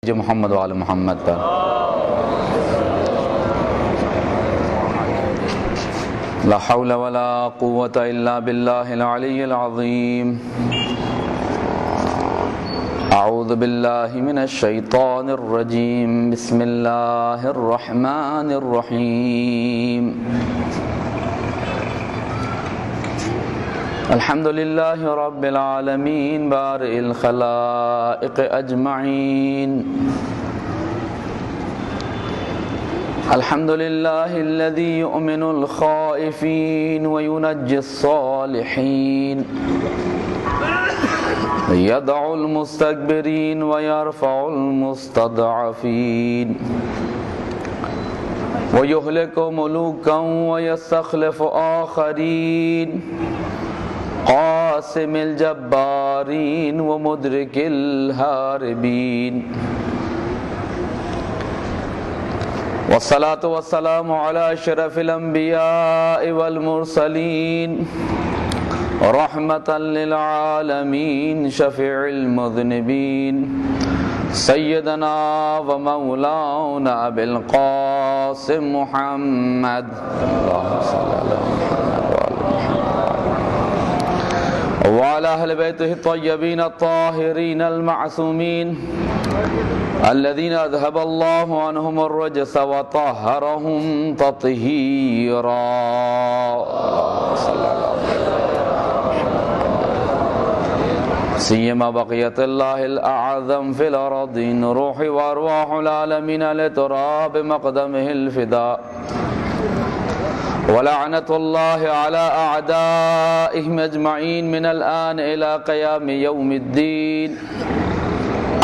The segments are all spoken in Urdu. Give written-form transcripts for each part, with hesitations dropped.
جو محمد وعلی محمد پر لا حول ولا قوة الا باللہ العلی العظیم اعوذ باللہ من الشیطان الرجیم بسم اللہ الرحمن الرحیم الحمد للہ رب العالمین بارئ الخلائق اجمعین الحمد للہ الذی یؤمن الخائفین وینجی الصالحین یدعو المستکبرین ویرفع المستضعفین ویہلک ملوکا ویستخلف آخرین قاسم الجبارین ومدرک الہاربین والصلاة والسلام على اشرف الانبیاء والمرسلین رحمة للعالمین شفیع المذنبین سیدنا ومولانا ابی القاسم محمد اللہم صلی اللہ وعلى أهل بيته الطيبين الطاهرين المعصومين الذين أذهب الله عنهم الرجس وطهرهم تطهيرا سيما بقية الله الأعظم في الأرضين روح وأرواح العالمين لتراب مقدمه الفداء ولعنة الله على أعدائهم أجمعين من الآن إلى قيام يوم الدين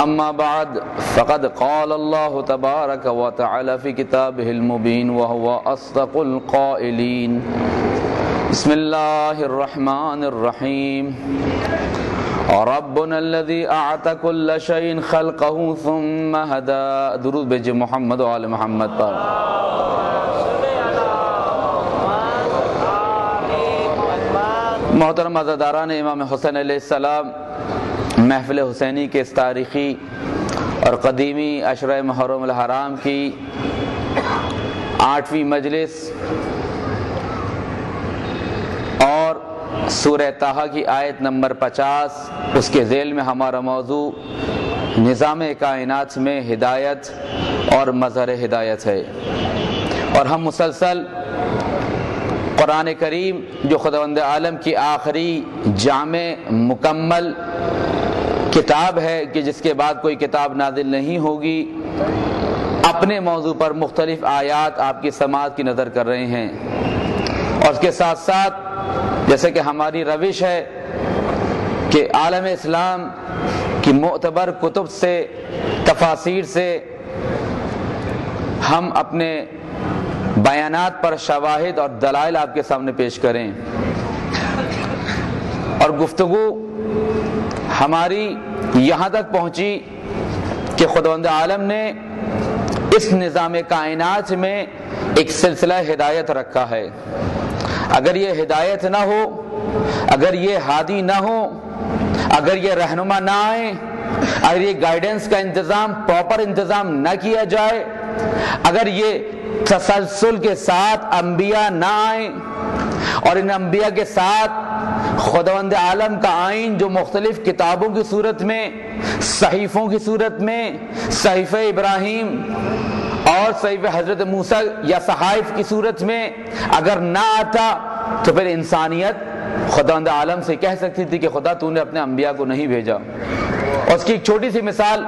أما بعد فقد قال الله تبارك وتعالى في كتابه المبين وهو أصدق القائلين بسم الله الرحمن الرحيم ربنا الذي أعطى كل شيء خلقه ثم هدى درود بھیجے محمد وعلى محمد پر محترم عزاداران امام حسین علیہ السلام محفل حسینی کے اس تاریخی اور قدیمی عشرہ محرم الحرام کی 8ویں مجلس اور سورہ طٰہٰ کی آیت نمبر 50 اس کے ذیل میں ہمارا موضوع نظام کائنات میں ہدایت اور مظہر ہدایت ہے، اور ہم مسلسل قرآن کریم جو خداوند عالم کی آخری جامع مکمل کتاب ہے کہ جس کے بعد کوئی کتاب نازل نہیں ہوگی، اپنے موضوع پر مختلف آیات آپ کی سماعت کی نظر کر رہے ہیں، اور اس کے ساتھ ساتھ جیسے کہ ہماری روش ہے کہ عالم اسلام کی معتبر کتب سے تفاسیر سے ہم اپنے بیانات پر شواہد اور دلائل آپ کے سامنے پیش کریں، اور گفتگو ہماری یہاں تک پہنچی کہ خداوند عالم نے اس نظام کائنات میں ایک سلسلہ ہدایت رکھا ہے۔ اگر یہ ہدایت نہ ہو، اگر یہ ہادی نہ ہو، اگر یہ رہنما نہ آئے، اگر یہ گائیڈنس کا انتظام پراپر انتظام نہ کیا جائے، اگر یہ تسلسل کے ساتھ انبیاء نہ آئیں اور ان انبیاء کے ساتھ خداوند عالم کا آئین جو مختلف کتابوں کی صورت میں، صحیفوں کی صورت میں، صحیفہ ابراہیم اور صحیفہ حضرت موسیٰ یا صحائف کی صورت میں اگر نہ آتا تو پھر انسانیت خداوند عالم سے کہہ سکتی تھی کہ خدا تو نے اپنے انبیاء کو نہیں بھیجا۔ اور اس کی ایک چھوٹی سی مثال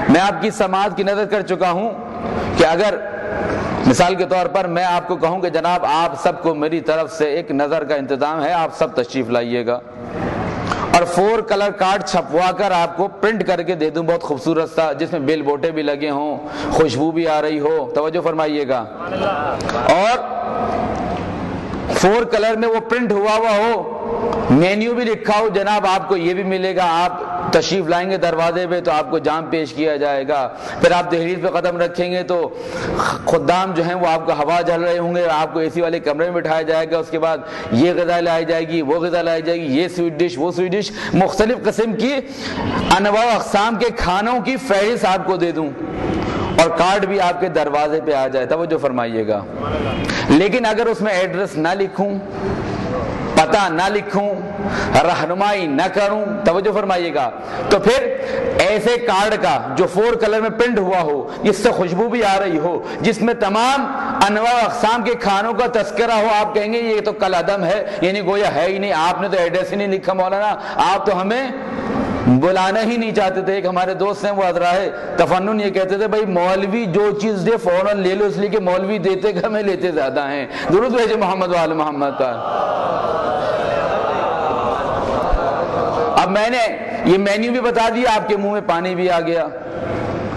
میں آپ کی سماعت کی نظر کر چکا ہوں کہ اگر مثال کے طور پر میں آپ کو کہوں کہ جناب آپ سب کو میری طرف سے ایک نظر کا انتظام ہے، آپ سب تشریف لائیے گا، اور 4 کلر کارڈ چھپوا کر آپ کو پرنٹ کر کے دے دوں بہت خوبصورت سا، جس میں بیل بوٹے بھی لگے ہوں، خوشبو بھی آ رہی ہو، توجہ فرمائیے گا، اور 4 کلر میں وہ پرنٹ ہوا ہوا ہو، مینیو بھی لکھا ہو، جناب آپ کو یہ بھی ملے گا، آپ تشریف لائیں گے دروازے پہ تو آپ کو جام پیش کیا جائے گا، پھر آپ دہلیز پہ قدم رکھیں گے تو خدام جو ہیں وہ آپ کو ہوا جھل رہے ہوں گے، آپ کو اے سی والے کمرے میں بٹھایا جائے گا، اس کے بعد یہ غذا لائی جائے گی، وہ غذا لائی جائے گی، یہ سویٹ ڈش وہ سویٹ ڈش، مختلف قسم کی انواع و اقسام کے کھانوں کی فہرست آپ کو دے دوں اور کارڈ بھی آپ کے دروازے پہ آ جائے، توجہ فرمائیے گا۔ لیکن اگر اس میں ایڈریس نہ لکھوں، پتہ نہ لکھوں، رہنمائی نہ کروں، توجہ فرمائیے گا، تو پھر ایسے کارڈ کا جو 4 کلر میں پرنٹ ہوا ہو، جس سے خوشبو بھی آ رہی ہو، جس میں تمام انواع و اقسام کے کھانوں کا تذکرہ ہو، آپ کہیں گے یہ تو کل عدم ہے، یعنی گویا ہے ہی نہیں، آپ نے تو ایڈریس ہی نہیں لکھا مولانا، آپ تو ہمیں بلانا ہی نہیں چاہتے تھے۔ ایک ہمارے دوست ہیں وہ حضراہ تفنن یہ کہتے تھے، بھائی مولوی جو چیز دے فوراً لے لو، اس لیے کہ مولوی دیتے کہ ہمیں لیتے زیادہ ہیں۔ درود بھیجے محمد وآل محمد پر۔ اب میں نے یہ مینیو بھی بتا دیا، آپ کے منہ میں پانی بھی آ گیا،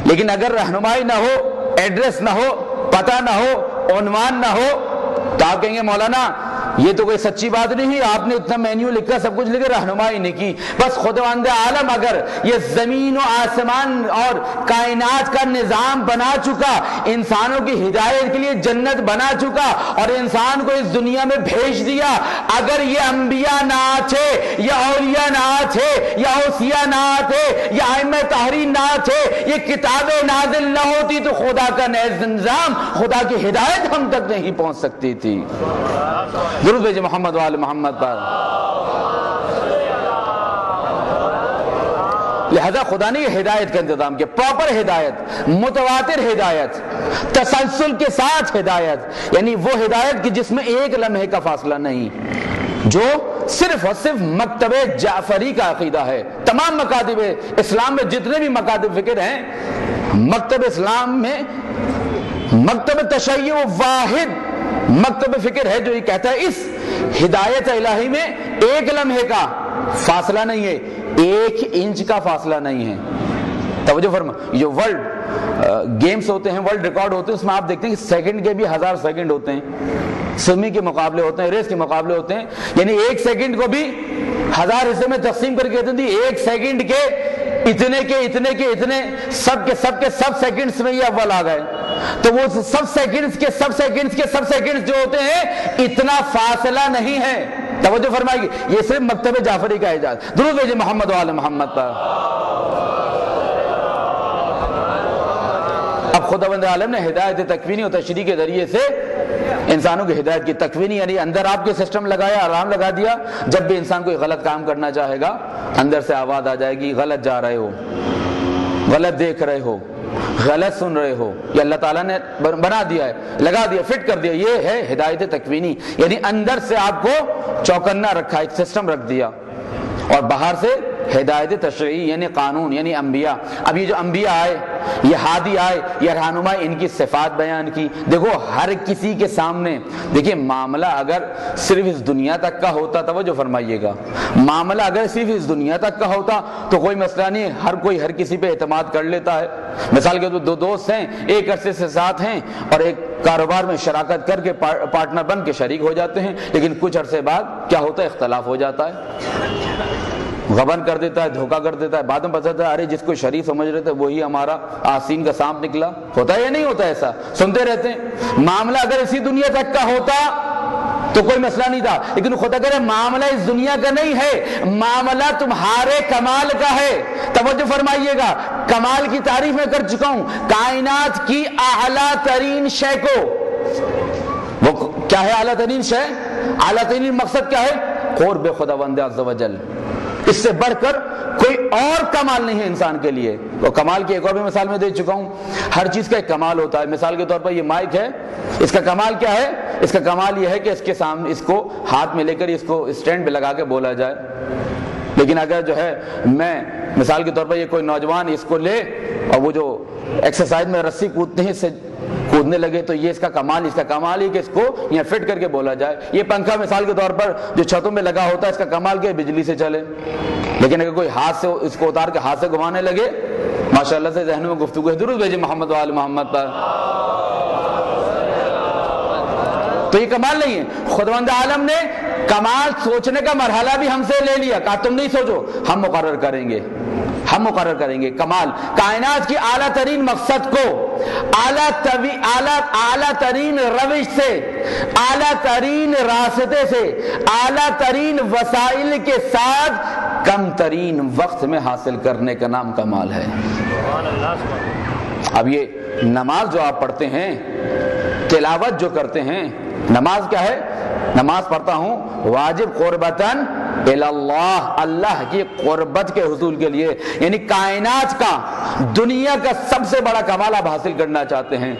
لیکن اگر رہنمائی نہ ہو، ایڈریس نہ ہو، پتہ نہ ہو، عنوان نہ ہو، تو آپ کہیں گے مولانا یہ تو کوئی سچی بات نہیں ہے، آپ نے اتنا مینیو لکھا، سب کچھ لکھا، رہنمائی نہیں کی۔ بس خداوند عالم اگر یہ زمین و آسمان اور کائنات کا نظام بنا چکا، انسانوں کی ہدایت کے لیے جنت بنا چکا اور انسان کو اس دنیا میں بھیج دیا، اگر یہ انبیاء نہ تھے یا اولیاء نہ تھے یا اوصیاء نہ تھے یا ائمہ تحریر نہ تھے، یہ کتابیں نازل نہ ہوتی تو خدا کا نظام، خدا کی ہدایت ہم تک نہیں پہنچ سکتی تھی۔ درود بھیجے محمد وآل محمد پر۔ لہذا خدا نے یہ ہدایت کا انتظام کیا، پراپر ہدایت، متواتر ہدایت، تسلسل کے ساتھ ہدایت، یعنی وہ ہدایت کہ جس میں ایک لمحے کا فاصلہ نہیں، جو صرف اور صرف مکتب جعفری کا عقیدہ ہے۔ تمام مکاتب اسلام میں جتنے بھی مکاتب فکر ہیں، مکتب اسلام میں مکتب تشیع واحد مکتب فکر ہے جو یہ کہتا ہے اس ہدایت الہی میں ایک لمحے کا فاصلہ نہیں ہے، 1 انچ کا فاصلہ نہیں ہے۔ توجہ فرما، جو ورلڈ گیمز ہوتے ہیں، ورلڈ ریکارڈ ہوتے ہیں، اس میں آپ دیکھتے ہیں کہ سیکنڈ کے بھی 1000 سیکنڈ ہوتے ہیں، سوئمنگ کے مقابلے ہوتے ہیں، ریس کے مقابلے ہوتے ہیں، یعنی 1 سیکنڈ کو بھی 1000 حصے میں تقسیم کر کے کہتے ہیں 1 سیکنڈ کے اتنے سب سیکنڈز میں یہ اول آ گئے، تو وہ سب سیکنڈز جو ہوتے ہیں اتنا فاصلہ نہیں ہے۔ توجہ فرمائیے، یہ صرف مکتب جعفری کا اعجاز۔ درود بھیجے محمد وآل محمد پر۔ اب خداوند عالم نے ہدایت تکوینی اور تشریح کے ذریعے سے انسانوں کی ہدایت کی، تکوینی یعنی اندر آپ کے سسٹم لگایا، آرام لگا دیا، جب بھی انسان کوئی غلط کام کرنا چاہے گا اندر سے آواز آ جائے گی، غلط جا رہے ہو، غلط دیکھ رہے ہو، غلط سن رہے ہو، یہ اللہ تعالیٰ نے بنا دیا ہے، لگا دیا، فٹ کر دیا۔ یہ ہے ہدایت تکوینی، یعنی اندر سے آپ کو چوکنا رکھا، ایک سسٹم رکھ دیا، اور باہر سے ہدایت تشریعی یعنی قانون، یعنی انبیاء۔ اب یہ جو انبیاء آئے، یہ ہادی آئے، یہ رہنما، ان کی صفات بیان کی۔ دیکھو ہر کسی کے سامنے، دیکھیں معاملہ اگر صرف اس دنیا تک کا ہوتا، توجہ فرمائیے گا، معاملہ اگر صرف اس دنیا تک کا ہوتا تو کوئی مسئلہ نہیں، ہر کسی پہ اعتماد کر لیتا ہے۔ مثال کے طور پر 2 دوست ہیں، ایک عرصے سے ساتھ ہیں اور ایک کاروبار میں شراکت کر کے پارٹنر بن کے شریک ہو جاتے ہیں، لیکن کچھ عرصے بعد کیا ہوتا ہے؟ اختلاف ہو جاتا ہے، غبن کر دیتا ہے، دھوکہ کر دیتا ہے، بعد میں پتہ چلتا ہے ارے جس کو شریف سمجھ رہے تھے وہی ہمارا آسین کا سانپ نکلا۔ ہوتا ہے یا نہیں ہوتا؟ ایسا سنتے رہتے ہیں۔ معاملہ اگر اسی دنیا تک کا ہوتا تو کوئی مسئلہ نہیں تھا، لیکن خدا کہہ رہے معاملہ اس دنیا کا نہیں ہے، معاملہ تمہارے کمال کا ہے۔ توجہ فرمائیے گا، کمال کی تعریف میں کر چکا ہوں، کائنات کی اعلیٰ ترین شے کو، وہ کیا ہے اعلیٰ ترین شے؟ اعلیٰ ترین مقصد کیا ہے؟ قرب خداوند عز و جل، اس سے بڑھ کر کوئی اور کمال نہیں ہے انسان کے لیے۔ وہ کمال کی ایک اور بھی مثال میں دے چکا ہوں، ہر چیز کا ایک کمال ہوتا ہے۔ مثال کے طور پر یہ مائک ہے، اس کا کمال کیا ہے؟ اس کا کمال یہ ہے کہ اس کے سامنے اس کو ہاتھ میں لے کر اس کو اسٹینڈ پہ لگا کے بولا جائے، لیکن اگر جو ہے میں مثال کے طور پر یہ کوئی نوجوان اس کو لے اور وہ جو ایکسرسائز میں رسی کودتے ہیں اس سے کودنے لگے، تو یہ اس کا کمال ہی کہ اس کو یہاں فٹ کر کے بولا جائے۔ یہ پنکھا مثال کے طور پر جو چھتوں میں لگا ہوتا ہے، اس کا کمال کیا ہے؟ بجلی سے چلے، لیکن اگر کوئی ہاتھ سے اس کو اتار کے ہاتھ سے گھمانے لگے، ماشاءاللہ سے ذہنوں میں گفتگو ہے۔ درود بھیجے محمد وآل محمد پر۔ تو یہ کمال نہیں ہے۔ خداوند عالم نے کمال سوچنے کا مرحلہ بھی ہم سے لے لیا، کہا تم نہیں سوچو، ہم مقرر کریں گے۔ ہم مقرر کریں گے کمال، کائنات کی اعلیٰ ترین مقصد کو اعلیٰ ترین روش سے، اعلیٰ ترین راستے سے، اعلیٰ ترین وسائل کے ساتھ کم ترین وقت میں حاصل کرنے کا نام کمال ہے۔ اب یہ نماز جو آپ پڑھتے ہیں، تلاوت جو کرتے ہیں، نماز کیا ہے؟ نماز پڑھتا ہوں واجب قربتاً اللہ، اللہ کی قربت کے حصول کے لیے، یعنی کائنات کا، دنیا کا سب سے بڑا کمال آپ حاصل کرنا چاہتے ہیں،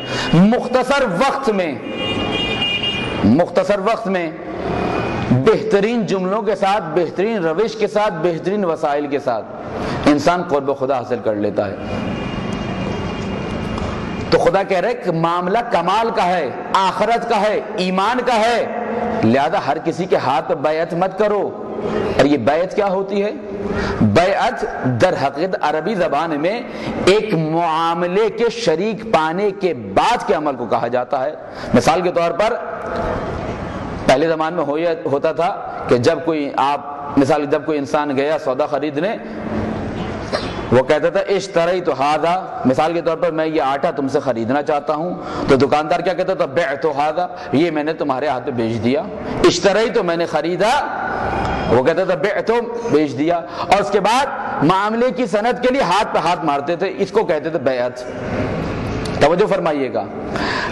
مختصر وقت میں بہترین جملوں کے ساتھ، بہترین روش کے ساتھ، بہترین وسائل کے ساتھ انسان قرب خدا حاصل کر لیتا ہے۔ تو خدا کہہ رہے کہ معاملہ کمال کا ہے، آخرت کا ہے، ایمان کا ہے، لہذا ہر کسی کے ہاتھ پہ بیعت مت کرو۔ اور یہ بیعت کیا ہوتی ہے؟ بیعت در حقیقت عربی زبان میں ایک معاملے کے شریک پانے کے بعد کے عمل کو کہا جاتا ہے۔ مثال کے طور پر پہلے زمان میں ہوتا تھا کہ جب کوئی انسان گیا سودا خریدنے، وہ کہتا تھا اشتریت ھذا، مثال کے طور پر میں یہ آٹا تم سے خریدنا چاہتا ہوں، تو دکاندار کیا کہتا تھا؟ بعت ھذا، یہ میں نے تمہارے ہاتھ میں بیچ دیا۔ اشتریت تو میں نے خریدا، وہ کہتا تھا بعت، بیچ دیا۔ اور اس کے بعد معاملے کی سند کے لیے ہاتھ پہ ہاتھ مارتے تھے، اس کو کہتے تھے بیعت۔ توجہ فرمائیے گا۔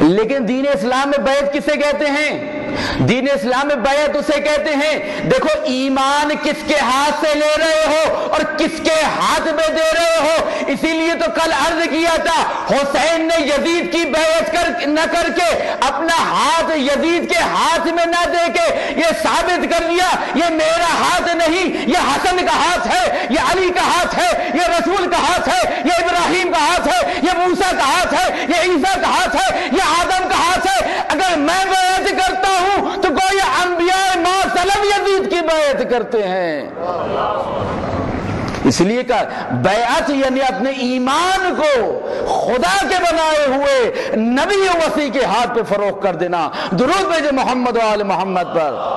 لیکن دین اسلام میں بیعت کسے کہتے ہیں؟ دین اسلام میں بیعت اسے کہتے ہیں، دیکھو ایمان کس کے ہاتھ سے لے رہے ہو اور کس کے ہاتھ میں دے رہے ہو۔ اسی لیے تو کل عرض کیا تھا، حسین نے یزید کی بیعت نہ کر کے اپنا ہاتھ یزید کے ہاتھ میں نہ دے کے یہ ثابت کر لیا یہ میرا ہاتھ نہیں، یہ حسن کا ہاتھ ہے، یہ علی کا ہاتھ ہے، یہ رسول کا ہاتھ ہے، یہ ابراہیم کا ہاتھ ہے، یہ موسیٰ کا ہاتھ ہے، یہ عیسیٰ کا ہاتھ ہے، یہ آدم کا ہاتھ ہے۔ اگر میں بیعت کرتا ہوں تو کوئی انبیاء ما سلم یزید کی بیعت کرتے ہیں۔ اس لیے کہ بیعت یعنی اپنے ایمان کو خدا کے بنائے ہوئے نبی و وسیع کے ہاتھ پہ فروخت کر دینا۔ درود بھیجے محمد و آل محمد پر۔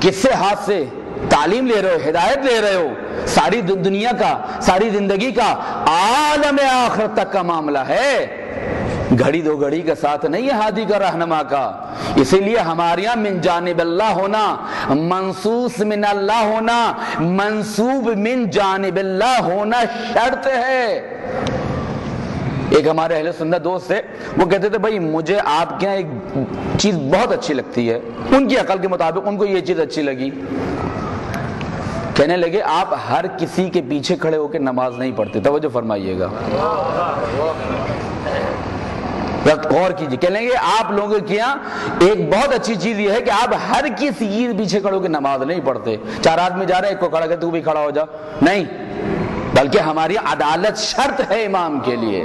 کس سے ہاتھ سے تعلیم لے رہے ہو، ہدایت لے رہے ہو؟ ساری دنیا کا، ساری زندگی کا، عالم آخرت تک کا معاملہ ہے، گھڑی دو گھڑی کا ساتھ نہیں ہے ہادی کا، رہنما کا۔ اسی لیے ہمارے یہاں من جانب اللہ ہونا، منصوص من اللہ ہونا، منصوب من جانب اللہ ہونا شرط ہے۔ ایک ہمارے اہل سنت دوست تھے، وہ کہتے تھے بھائی مجھے آپ کے یہاں ایک چیز بہت اچھی لگتی ہے، ان کی عقل کے مطابق ان کو یہ چیز اچھی لگی، کہنے لگے آپ ہر کسی کے پیچھے کھڑے ہو کے نماز نہیں پڑھتے۔ توجہ فرمائیے گا، غور کیجیے۔ کہنے لگے آپ لوگوں کے یہاں ایک بہت اچھی چیز یہ ہے کہ آپ ہر کسی کے پیچھے کھڑے ہو کے نماز نہیں پڑھتے۔ چار آدمی جا رہے ہیں، ایک کو کھڑا کر تو بھی کھڑا ہو جا، نہیں، بلکہ ہماری عدالت شرط ہے امام کے لیے،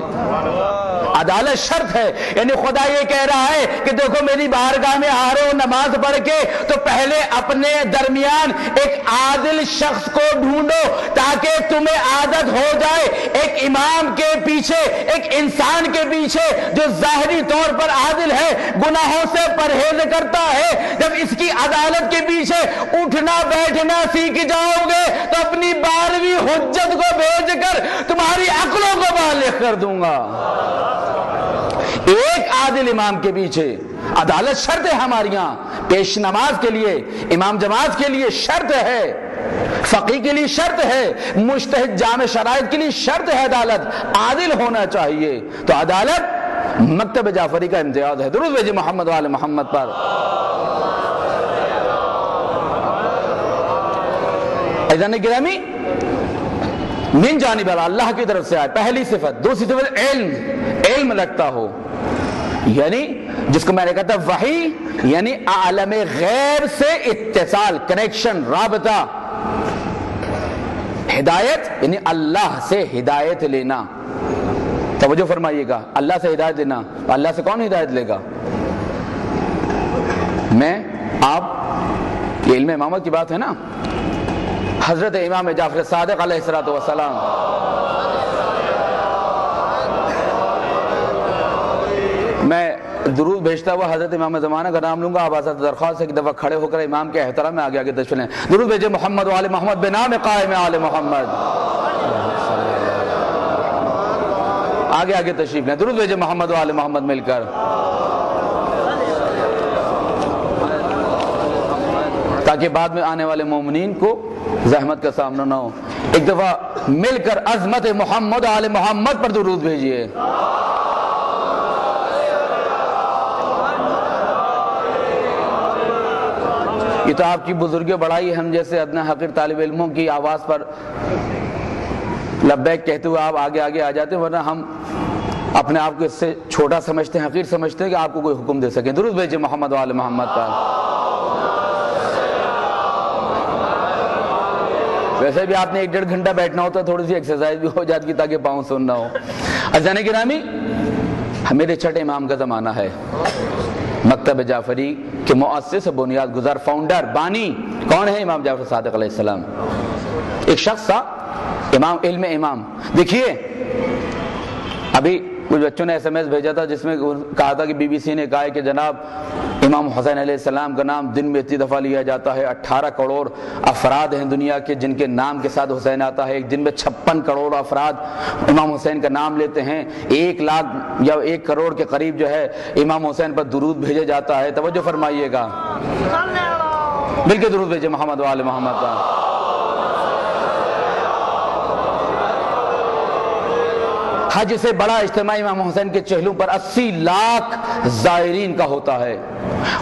عدالت شرط ہے۔ یعنی خدا یہ کہہ رہا ہے کہ دیکھو میری بارگاہ میں آ رہے ہو نماز پڑھ کے، تو پہلے اپنے درمیان ایک عادل شخص کو ڈھونڈو تاکہ تمہیں عادت ہو جائے ایک امام کے پیچھے، ایک انسان کے پیچھے جو ظاہری طور پر عادل ہے، گناہوں سے پرہیز کرتا ہے۔ جب اس کی عدالت کے پیچھے اٹھنا بیٹھنا سیکھ جاؤ گے تو اپنی 12ویں حجت کو بھیج کر تمہاری عقلوں کو بالغ کر دوں گا۔ ایک عادل امام کے پیچھے عدالت شرط ہے ہمارے یہاں، پیش نماز کے لیے، امام جماعت کے لیے شرط ہے، فقیہ کے لیے شرط ہے، مجتہد جامع شرائط کے لیے شرط ہے، عدالت عادل ہونا چاہیے۔ تو عدالت مکتب جعفری کا امتیاز ہے۔ درود بھیجے محمد وآل محمد پر۔ عزیزان گرامی، من جانب اللہ کی طرف سے آئے، پہلی صفت۔ دوسری صفت علم لگتا ہو، یعنی جس کو میں نے کہتا وحی، یعنی عالم غیب سے اتصال، کنیکشن، رابطہ۔ ہدایت یعنی اللہ سے ہدایت لینا۔ توجہ فرمائیے گا، اللہ سے ہدایت لینا۔ اللہ سے کون ہدایت لے گا؟ میں، آپ، یہ علم امامت کی بات ہے نا۔ حضرت امام جعفر صادق علیہ الصلوۃ والسلام میں درود بھیجتا ہوا حضرت امام زمانہ کا نام لوں گا. آپ حضرت درخواست ایک دفعہ کھڑے ہو کر امام کے احترام میں آگے تشریف لیں. درود بھیجے محمد و آل محمد بنام قائم آل محمد. آگے تشریف لیں. درود بھیجے محمد و آل محمد مل کر. تاکہ بعد میں آنے والے مومنین کو زحمت کا سامنا نہ ہو. ایک دفعہ مل کر عظمت محمد و آل محمد پر درود بھیجیے. یہ تو آپ کی بزرگی بڑائی. ہم جیسے ادنا حقیر طالب علموں کی آواز پر لبیک کہتے ہوئے آپ آگے آ جاتے ہیں، ورنہ ہم اپنے آپ کو اس سے چھوٹا سمجھتے ہیں، حقیر سمجھتے ہیں کہ آپ کو کوئی حکم دے سکیں. درود بھیجے محمد و آل محمد پر. ویسے بھی آپ نے 1.5 گھنٹہ بیٹھنا ہوتا، تھوڑی سی ایکسرسائز بھی ہو جاتی تاکہ پاؤں سننا ہو. عزیزان گرامی، میرے چھٹے امام کا زمانہ ہے. مکتب جعفری کے مؤسس، بنیاد گزار، فاؤنڈر، بانی کون ہے؟ امام جعفر صادق علیہ السلام. ایک شخص تھا امام، علم امام. دیکھیے ابھی کچھ بچوں نے SMS بھیجا تھا جس میں کہا تھا کہ BBC نے کہا ہے کہ جناب امام حسین علیہ السلام کا نام دن میں اتنی دفعہ لیا جاتا ہے. 18 کروڑ افراد ہیں دنیا کے جن کے نام کے ساتھ حسین آتا ہے. ایک دن میں 56 کروڑ افراد امام حسین کا نام لیتے ہیں. 1 لاکھ یا 1 کروڑ کے قریب جو ہے امام حسین پر درود بھیجا جاتا ہے. توجہ فرمائیے گا، مل کے درود بھیجے محمد و آل محمد کا. حج سے بڑا اجتماع امام حسین کے چہلوں پر 80 لاکھ زائرین کا ہوتا ہے.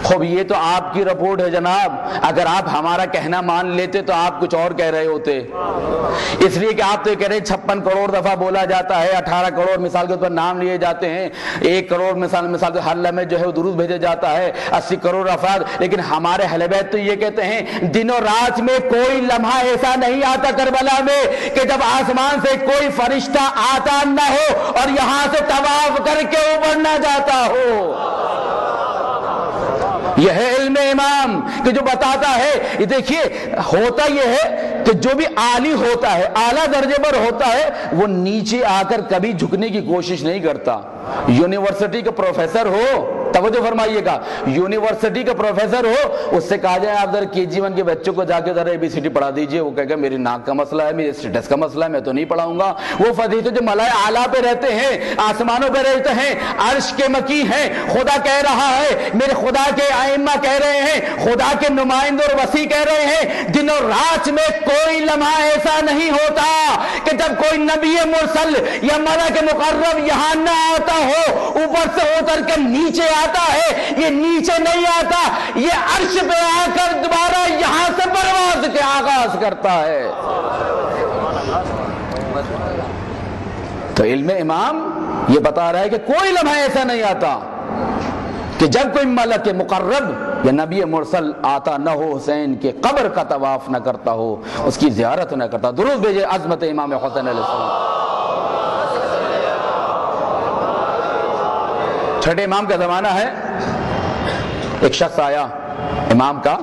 خوب یہ تو آپ کی رپورٹ ہے جناب. اگر آپ ہمارا کہنا مان لیتے تو آپ کچھ اور کہہ رہے ہوتے. اس لیے کہ آپ تو یہ کہہ رہے ہیں 56 کروڑ دفعہ بولا جاتا ہے، 18 کروڑ مثال کے طور پر نام لیے جاتے ہیں، 1 کروڑ مثال کے ہر لمحے جو ہے وہ درود بھیجا جاتا ہے، 80 کروڑ افراد. لیکن ہمارے اہل بیت تو یہ کہتے ہیں دن و رات میں کوئی لمحہ ایسا نہیں آتا کربلا میں کہ جب آسمان سے کوئی فرشتہ آتا نہ ہو اور یہاں سے طواف کر کے اوپر نہ جاتا ہو. یہ ہے علم امام کہ جو بتاتا ہے. یہ دیکھیے ہوتا یہ ہے کہ جو بھی عالی ہوتا ہے، اعلیٰ درجے پر ہوتا ہے، وہ نیچے آ کر کبھی جھکنے کی کوشش نہیں کرتا. یونیورسٹی کا پروفیسر ہو، توجہ فرمائیے گا، یونیورسٹی کا پروفیسر ہو، اس سے کہا جائے آپ ذرا KG1 کے بچوں کو جا کے ذرا ABCD پڑھا دیجئے، وہ کہے گا میری ناک کا مسئلہ ہے، میری اسٹیٹس کا مسئلہ ہے، میں تو نہیں پڑھاؤں گا. وہ فرشتے جو ملائے اعلیٰ پہ رہتے ہیں، آسمانوں پہ رہتے ہیں، عرش کے مکی ہیں، خدا کہہ رہا ہے، میرے خدا کے ائمہ کہہ رہے ہیں، خدا کے نمائندے اور وسیع کہہ رہے ہیں، دن اور رات میں کوئی لمحہ ایسا نہیں ہوتا کہ جب کوئی نبی مرسل یا ملک مقرب یہاں نہ آتا ہو، اوپر سے اتر کے نیچے آتا ہے. یہ نیچے نہیں آتا، یہ عرش پہ آ کر دوبارہ یہاں سے پرواز کے آغاز کرتا ہے. تو علم امام یہ بتا رہا ہے کہ کوئی لمحہ ایسا نہیں آتا کہ جب کوئی ملک مقرب یا نبی مرسل آتا نہ ہو، حسین کے قبر کا طواف نہ کرتا ہو، اس کی زیارت نہ کرتا. درود بھیجے عظمت امام حسین علیہ السلام. چھٹے امام کا زمانہ ہے. ایک شخص آیا امام کا،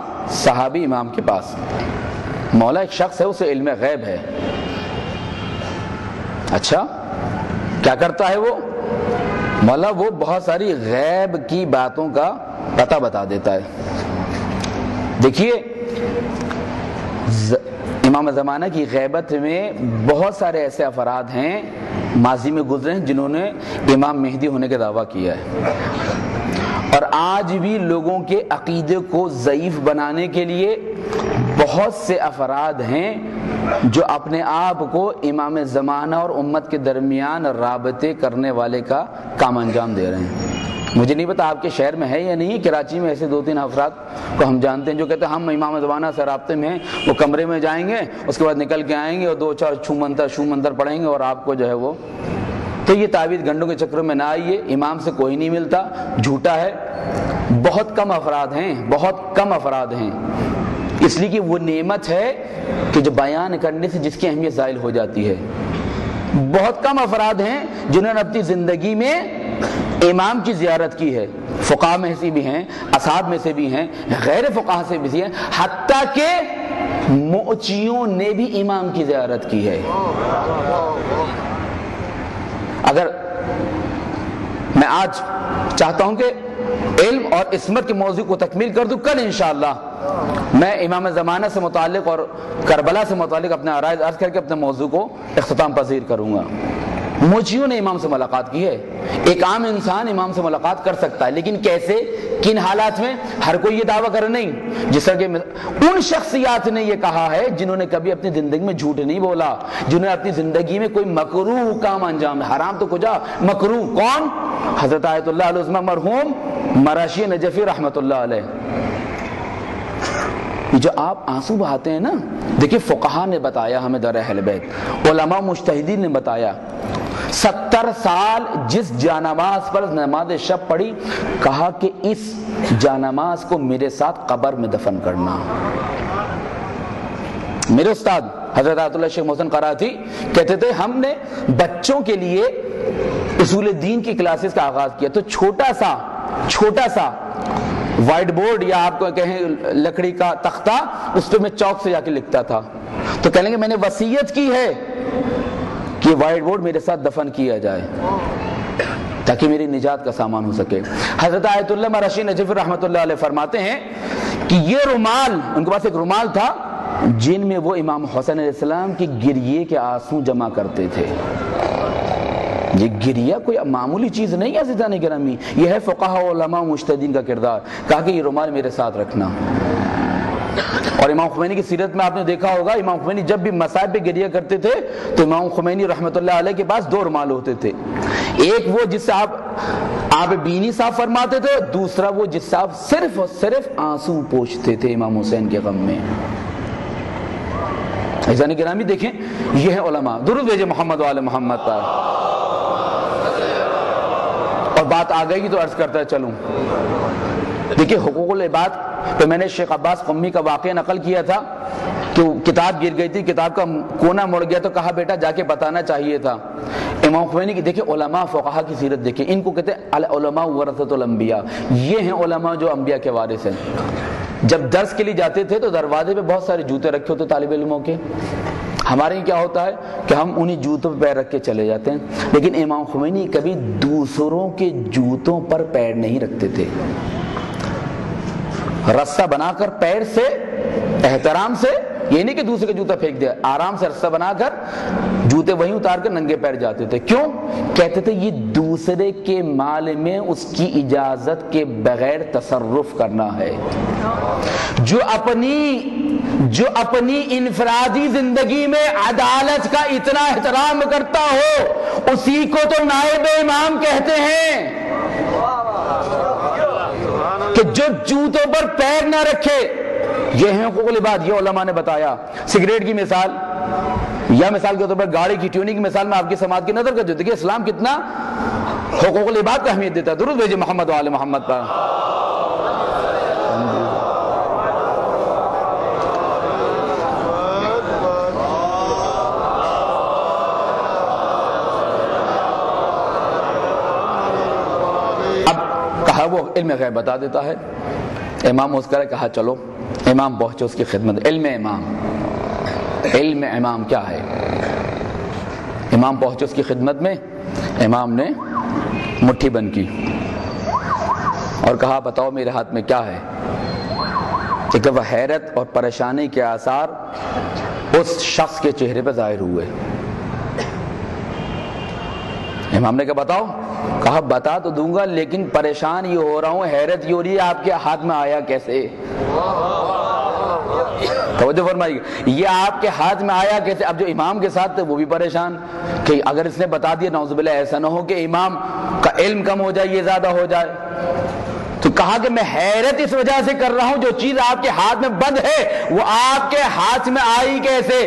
صحابی امام کے پاس. مولا ایک شخص ہے، اسے علم غیب ہے. اچھا کیا کرتا ہے وہ؟ مولا وہ بہت ساری غیب کی باتوں کا پتہ بتا دیتا ہے. دیکھیے امام زمانہ کی غیبت میں بہت سارے ایسے افراد ہیں ماضی میں گزرے ہیں جنہوں نے امام مہدی ہونے کا دعویٰ کیا ہے، اور آج بھی لوگوں کے عقیدے کو ضعیف بنانے کے لیے بہت سے افراد ہیں جو اپنے آپ کو امام زمانہ اور امت کے درمیان رابطے کرنے والے کا کام انجام دے رہے ہیں. مجھے نہیں پتا آپ کے شہر میں ہے یا نہیں. کراچی میں ایسے 2-3 افراد کو ہم جانتے ہیں جو کہتے ہیں ہم امام زمانہ سے رابطے میں ہیں. وہ کمرے میں جائیں گے، اس کے بعد نکل کے آئیں گے اور 2-4 شو منتر پڑھیں گے اور آپ کو جو ہے وہ. تو یہ تعویذ گنڈوں کے چکر میں نہ آئیے. امام سے کوئی نہیں ملتا، جھوٹا ہے. بہت کم افراد ہیں، بہت کم افراد ہیں. اس لیے کہ وہ نعمت ہے کہ جو بیان کرنے سے جس کی اہمیت زائل ہو جاتی ہے. بہت کم افراد ہیں جنہوں نے اپنی زندگی میں امام کی زیارت کی ہے. فقہاء میں سے بھی ہیں، اصحاب میں سے بھی ہیں، غیر فقہاء سے بھی ہیں، حتیٰ کہ موچیوں نے بھی امام کی زیارت کی ہے۔ اگر میں آج چاہتا ہوں کہ علم اور عصمت کے موضوع کو تکمیل کر دوں، کل انشاءاللہ میں امام زمانہ سے متعلق اور کربلا سے متعلق اپنے عرائض عرض کر کے اپنے موضوع کو اختتام پذیر کروں گا۔ موچیوں نے امام سے ملاقات کی ہے۔ ایک عام انسان امام سے ملاقات کر سکتا ہے، لیکن کیسے، کن حالات میں؟ ہر کوئی یہ دعویٰ کرے نہیں۔ جس طرح کہ ان شخصیات نے یہ کہا ہے جنہوں نے کبھی اپنی زندگی میں جھوٹ نہیں بولا، جنہوں نے اپنی زندگی میں کوئی مکروہ کام انجام ہے، حرام تو کجا، مکروہ۔ کون؟ حضرت آیت اللہ العظمہ مرحوم مراشی نجفی رحمت اللہ علیہ۔ جو آپ آنسو بہاتے ہیں نا، دیکھیں فقہا نے بتایا ہمیں در اہل بیت، علماء مجتہدین نے بتایا، 70 سال جس جانماز پر نماز شب پڑھی، کہا کہ اس جانماز کو میرے ساتھ قبر میں دفن کرنا۔ میرے استاد حضرت آیت اللہ شیخ محسن قرائتی کہتے تھے ہم نے بچوں کے لیے اصول دین کی کلاسز کا آغاز کیا تو چھوٹا سا وائٹ بورڈ یا آپ کو کہیں لکڑی کا تختہ، اس پہ میں چاک سے جا کے لکھتا تھا، تو کہنے کہ میں نے وصیت کی ہے کہ وائٹ بورڈ میرے ساتھ دفن کیا جائے تاکہ میری نجات کا سامان ہو سکے۔ حضرت آیت اللہ مراشی نجفی رحمت اللہ علیہ فرماتے ہیں کہ یہ رومال، ان کے پاس ایک رومال تھا جن میں وہ امام حسین علیہ السلام کی گریے کے آنسو جمع کرتے تھے۔ یہ گریہ کوئی معمولی چیز نہیں ہے عزیزان گرامی، یہ ہے فقہا علماء مجتہدین کا کردار۔ کہا کہ یہ رومال میرے ساتھ رکھنا۔ اور امام خمینی کی سیرت میں آپ نے دیکھا ہوگا، امام خمینی جب بھی مصائب پہ گریہ کرتے تھے تو امام خمینی رحمت اللہ علیہ کے پاس 2 رومال ہوتے تھے، ایک وہ جس سے آپ بینی صاف فرماتے تھے، دوسرا وہ جس سے آپ صرف اور صرف آنسو پوچھتے تھے امام حسین کے غم میں۔ عزیزان گرامی دیکھیں، یہ ہے علماء۔ درود بھیجے محمد و آل محمد پر۔ اور بات آ گئی تو عرض کرتا چلوں، دیکھیں حقوق العباد تو میں نے شیخ عباس قمی کا واقعہ نقل کیا تھا کہ کتاب گر گئی تھی، کتاب کا کونا مڑ گیا تو کہا بیٹا جا کے بتانا چاہیے تھا۔ امام خمینی کی دیکھیں علماء فقہا کی سیرت دیکھیں، ان کو کہتے ہیں العلماء ورثۃ الانبیاء، یہ ہیں علماء جو انبیاء کے وارث ہیں۔ جب درس کے لیے جاتے تھے تو دروازے پہ بہت سارے جوتے رکھے ہوتے طالب علموں کے، ہمارے یہاں کیا ہوتا ہے کہ ہم انہی جوتوں پہ پیر رکھ کے چلے جاتے ہیں، لیکن امام خمینی کبھی دوسروں کے جوتوں پر پیر نہیں رکھتے تھے، رسہ بنا کر پیر سے احترام سے، یہ نہیں کہ دوسرے کا جوتا پھینک دیا، آرام سے رسہ بنا کر جوتے وہیں اتار کر ننگے پیر جاتے تھے۔ کیوں؟ کہتے تھے یہ دوسرے کے مال میں اس کی اجازت کے بغیر تصرف کرنا ہے۔ جو اپنی انفرادی زندگی میں عدالت کا اتنا احترام کرتا ہو، اسی کو تو نائب امام کہتے ہیں، کہ جو جوتوں پر پیر نہ رکھے۔ یہ ہیں حقوق العباد، یہ علماء نے بتایا۔ سگریٹ کی مثال یا مثال کے طور پر گاڑی کی ٹیوننگ کی مثال میں آپ کی سماعت کی نظر کر دیتے کہ اسلام کتنا حقوق العباد کو اہمیت دیتا ہے۔ درود بھیجے محمد و آل محمد پر۔ وہ علم غیب بتا دیتا ہے، امام اس کرے کہا چلو، امام پہنچے اس کی خدمت۔ علم امام کیا ہے؟ امام پہنچے اس کی خدمت میں، امام نے مٹھی بند کی اور کہا بتاؤ میرے ہاتھ میں کیا ہے؟ کہ وہ حیرت اور پریشانی کے آثار اس شخص کے چہرے پہ ظاہر ہوئے۔ امام نے کہا بتاؤ، کہا بتا تو دوں گا لیکن پریشان یہ ہو رہا ہوں، حیرت یہ ہو رہی ہے آپ کے ہاتھ میں آیا کیسے؟ توجہ فرمائیے، یہ آپ کے ہاتھ میں آیا کیسے؟ اب جو امام کے ساتھ تھے وہ بھی پریشان کہ اگر اس نے بتا دیا نعوذ باللہ ایسا نہ ہو کہ امام کا علم کم ہو جائے، یہ زیادہ ہو جائے۔ تو کہا کہ میں حیرت اس وجہ سے کر رہا ہوں جو چیز آپ کے ہاتھ میں بند ہے وہ آپ کے ہاتھ میں آئی کیسے؟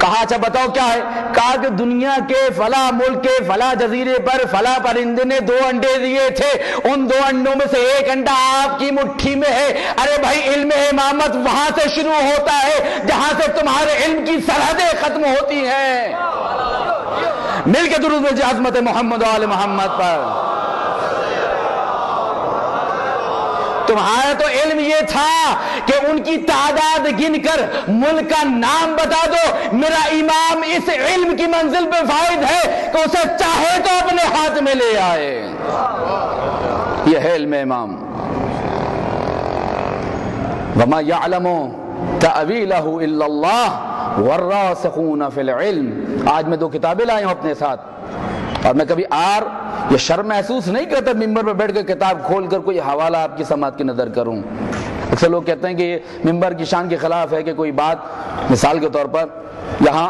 کہا اچھا بتاؤ کیا ہے؟ کہا کہ دنیا کے فلاں ملک کے فلاں جزیرے پر فلاں پرندے نے 2 انڈے دیے تھے، ان 2 انڈوں میں سے ایک انڈا آپ کی مٹھی میں ہے۔ ارے بھائی علم امامت وہاں سے شروع ہوتا ہے جہاں سے تمہارے علم کی سرحدیں ختم ہوتی ہیں۔ مل کے درود بھیجے عظمت محمد و آل محمد پر۔ تمہارا تو علم یہ تھا کہ ان کی تعداد گن کر ملک کا نام بتا دو، میرا امام اس علم کی منزل پہ فائد ہے کہ اسے چاہے تو اپنے ہاتھ میں لے آئے. یہ ہے علم امام. وَمَا يَعْلَمُ تَأْوِيلَهُ إِلَّا اللَّهُ وَالرَّاسِخُونَ فِي الْعِلْمِ. آج میں 2 کتابیں لایا ہوں اپنے ساتھ، اور میں کبھی یہ شرم محسوس نہیں کرتا ممبر پہ بیٹھ کے کتاب کھول کر کوئی حوالہ آپ کی سماعت کی نظر کروں. اکثر لوگ کہتے ہیں کہ یہ ممبر کی شان کے خلاف ہے کہ کوئی بات مثال کے طور پر یہاں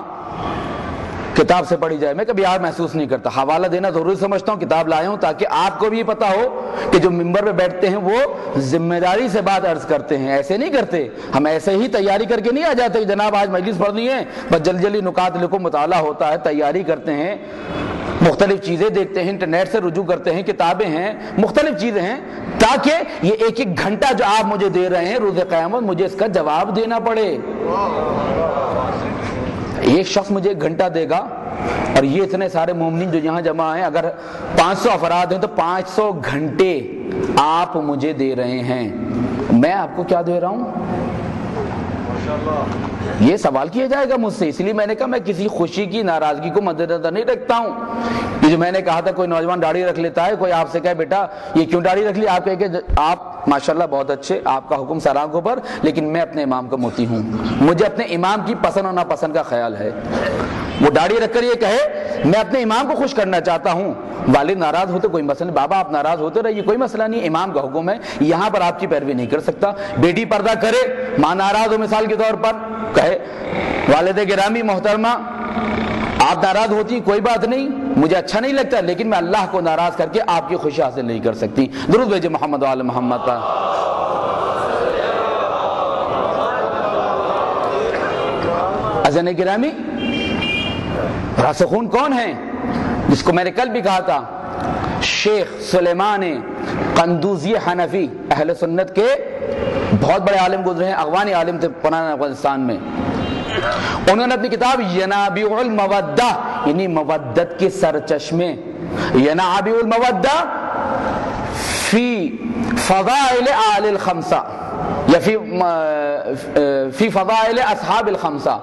کتاب سے پڑھی جائے. میں کبھی محسوس نہیں کرتا. حوالہ دینا ضروری سمجھتا ہوں، کتاب لایا ہوں تاکہ آپ کو بھی پتہ ہو کہ جو ممبر پہ بیٹھتے ہیں وہ ذمہ داری سے بات عرض کرتے ہیں. ایسے نہیں کرتے، ہم ایسے ہی تیاری کر کے نہیں آ جاتے کہ جناب آج مجلس پڑھنی ہے، بس جلدی جلدی نکات لکھو. مطالعہ ہوتا ہے، تیاری کرتے ہیں، مختلف چیزیں دیکھتے ہیں، انٹرنیٹ سے رجوع کرتے ہیں، کتابیں ہیں، مختلف چیزیں ہیں، تاکہ یہ ایک ایک گھنٹہ جو آپ مجھے دے رہے ہیں روز قیامت مجھے اس کا جواب دینا پڑے. ایک شخص مجھے 1 گھنٹہ دے گا، اور یہ اتنے سارے مومنین جو یہاں جمع ہیں، اگر 500 افراد ہیں تو 500 گھنٹے آپ مجھے دے رہے ہیں. میں آپ کو کیا دے رہا ہوں؟ یہ سوال کیا جائے گا مجھ سے. اس لیے میں نے کہا میں کسی خوشی کی ناراضگی کو مد نظر نہیں رکھتا ہوں. یہ جو میں نے کہا تھا کوئی نوجوان داڑھی رکھ لیتا ہے، کوئی آپ سے کہے بیٹا یہ کیوں داڑھی رکھ لی، آپ کہے کہ آپ ماشاءاللہ بہت اچھے، آپ کا حکم سر آنکھوں پر، لیکن میں اپنے امام کا موتی ہوں، مجھے اپنے امام کی پسند اور ناپسند کا خیال ہے. وہ داڑھی رکھ کر یہ کہے میں اپنے امام کو خوش کرنا چاہتا ہوں. والد ناراض ہوتے کوئی مسئلہ نہیں، بابا آپ ناراض ہوتے رہیے کوئی مسئلہ نہیں، امام کا حکم ہے، یہاں پر آپ کی پیروی نہیں کر سکتا. بیٹی پردہ کرے، ماں ناراض ہو مثال کے طور پر، کہے والد گرامی محترمہ آپ ناراض ہوتی کوئی بات نہیں، مجھے اچھا نہیں لگتا، لیکن میں اللہ کو ناراض کر کے آپ کی خوشی حاصل نہیں کر سکتی. درود بھیجے محمد و آل محمد پر. عزیزان گرامی، راسخون کون ہیں؟ جس کو میں نے کل بھی کہا تھا، شیخ سلیمان قندوزی حنفی اہل سنت کے بہت بڑے عالم گزرے ہیں، افغانی عالم تھے پرانے افغانستان میں. انہوں نے اپنی کتاب ینابیع المودہ یعنی مودت کے سرچشمے، ینابیع المودہ فی فضائل آل الخمسہ یا فی فضائل اصحاب الخمسہ،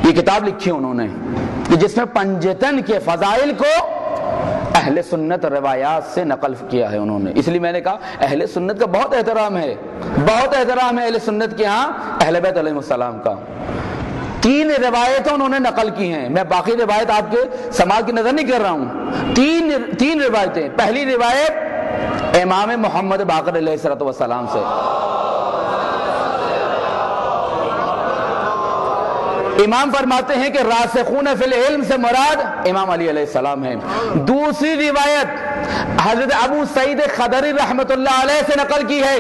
یہ کتاب لکھی انہوں نے کہ جس میں پنجتن کے فضائل کو اہل سنت روایات سے نقل کیا ہے انہوں نے. اس لیے میں نے کہا اہل سنت کا بہت احترام ہے، بہت احترام ہے اہل سنت کے ہاں اہل بیت علیہ السلام کا. 3 روایتیں انہوں نے نقل کی ہیں. میں باقی روایت آپ کے سماعت کی نظر نہیں کر رہا ہوں. 3 روایتیں. پہلی روایت امام محمد باقر علیہ السلام سے، امام فرماتے ہیں کہ راسخون فی العلم سے مراد امام علی علیہ السلام ہیں. دوسری روایت حضرت ابو سعید خدری رحمت اللہ علیہ سے نقل کی ہے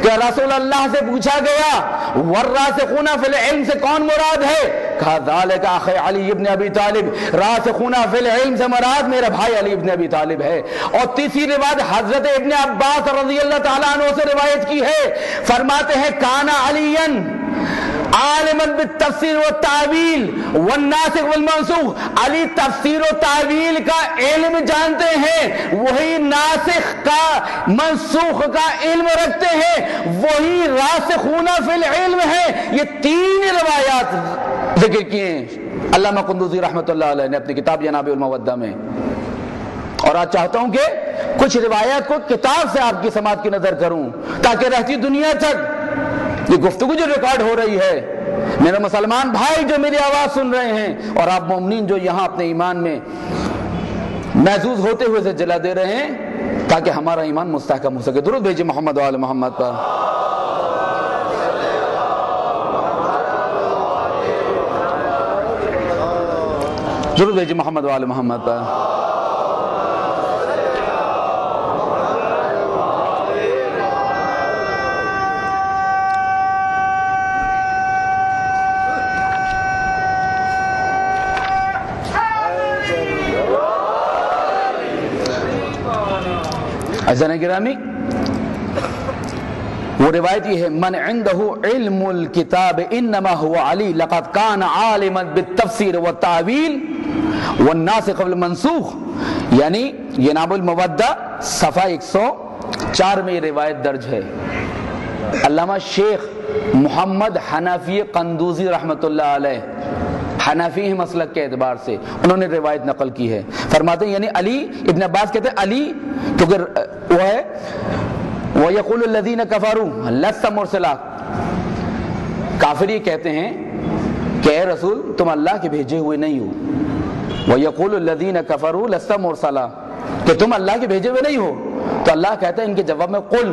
کہ رسول اللہ سے پوچھا گیا والراسخون فی العلم سے کون مراد ہے؟ کہا ذالک اخی علی ابن ابی طالب، راسخون فی العلم سے مراد میرا بھائی علی ابن ابی طالب ہے. اور تیسری روایت حضرت ابن عباس رضی اللہ تعالیٰ عنہ سے روایت کی ہے، فرماتے ہیں کانا علین عالما بالتفسیر والتعویل والناسخ والمنسوخ، علی تفسیر و تعویل کا علم جانتے ہیں، وہی ناسخ کا منسوخ کا علم رکھتے ہیں، وہی راسخون فی العلم ہے. یہ 3 روایات ذکر کیے ہیں علامہ قندوزی رحمۃ اللہ علیہ نے اپنی کتاب ینابیع المودہ میں. اور آج چاہتا ہوں کہ کچھ روایات کو کتاب سے آپ کی سماعت کی نظر کروں تاکہ رہتی دنیا تک یہ گفتگو جو ریکارڈ ہو رہی ہے، میرے مسلمان بھائی جو میری آواز سن رہے ہیں اور آپ مومنین جو یہاں اپنے ایمان میں محظوظ ہوتے ہوئے سے جلا دے رہے ہیں تاکہ ہمارا ایمان مستحکم ہو سکے. درود بھیجیے محمد و آل محمد پر. درود بھیجیے محمد و آل محمد پر. عزیزان گرامی، وہ روایت یہ ہے من عنده علم الكتاب انما هو علی لقد كان عالما بالتفسیر والتعویل والناسخ والمنسوخ، یعنی ینابیع المودہ صفحہ 104 میں یہ روایت درج ہے. علامہ شیخ محمد حنفی قندوزی رحمۃ اللہ علیہ، حنفی مسلک کے اعتبار سے انہوں نے روایت نقل کی ہے، فرماتے ہیں یعنی علی، ابن عباس کہتے ہیں علی کیونکہ وہ ہے وَيَقُولُ الَّذِينَ كَفَرُوا لَسْتَ مُرْسَلًا، کافر یہ کہتے ہیں کہ اے رسول تم اللہ کے بھیجے ہوئے نہیں ہو، وَيَقُولُ الَّذِينَ كَفَرُوا لَسْتَ مُرْسَلًا، کہ تم اللہ کے بھیجے ہوئے نہیں ہو، تو اللہ کہتا ہے ان کے جواب میں قُلْ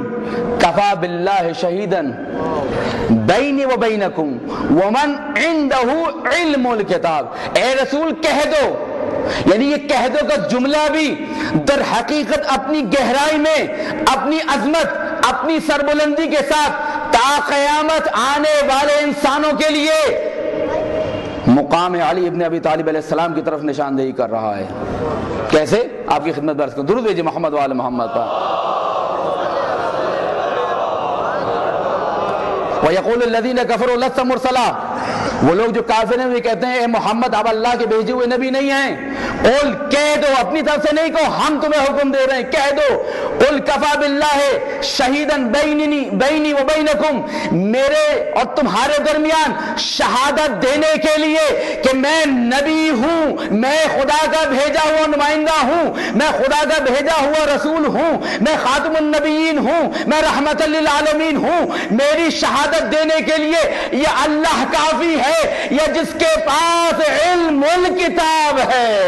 كَفَى بِاللَّهِ شَهِيدًا بَيْنِي وَبَيْنَكُمْ وَمَنْ عِنْدَهُ عِلْمُ الْكِتَابِ، اے رسول کہہ دو، یعنی یہ کہہ دو کا جملہ بھی در حقیقت اپنی گہرائی میں اپنی عظمت، اپنی سربلندی کے ساتھ تا قیامت آنے والے انسانوں کے لیے مقام علی ابن ابی طالب علیہ السلام کی طرف نشاندہی کر رہا ہے۔ کیسے؟ آپ کی خدمت میں عرض کروں، درود بھیجئے محمد وآل محمد پر۔ وَيَقُولُ الَّذِينَ كَفَرُوا لَسْتَ مُرْسَلًا، وہ لوگ جو کافر ہیں وہ کہتے ہیں اے محمد آپ اللہ کے بھیجے ہوئے نبی نہیں ہیں۔ قل کہہ دو، اپنی طرف سے نہیں کہو، ہم تمہیں حکم دے رہے ہیں، کہہ دو قل کفا باللہ شہیدن بینی و بینکم، میرے اور تمہارے درمیان شہادت دینے کے لیے کہ میں نبی ہوں، میں خدا کا بھیجا ہوا نمائندہ ہوں، میں خدا کا بھیجا ہوا رسول ہوں، میں خاتم النبیین ہوں، میں رحمت للعالمین ہوں، میری شہادت دینے کے لیے یہ اللہ کافی ہے، یا جس کے پاس علم الکتاب ہے،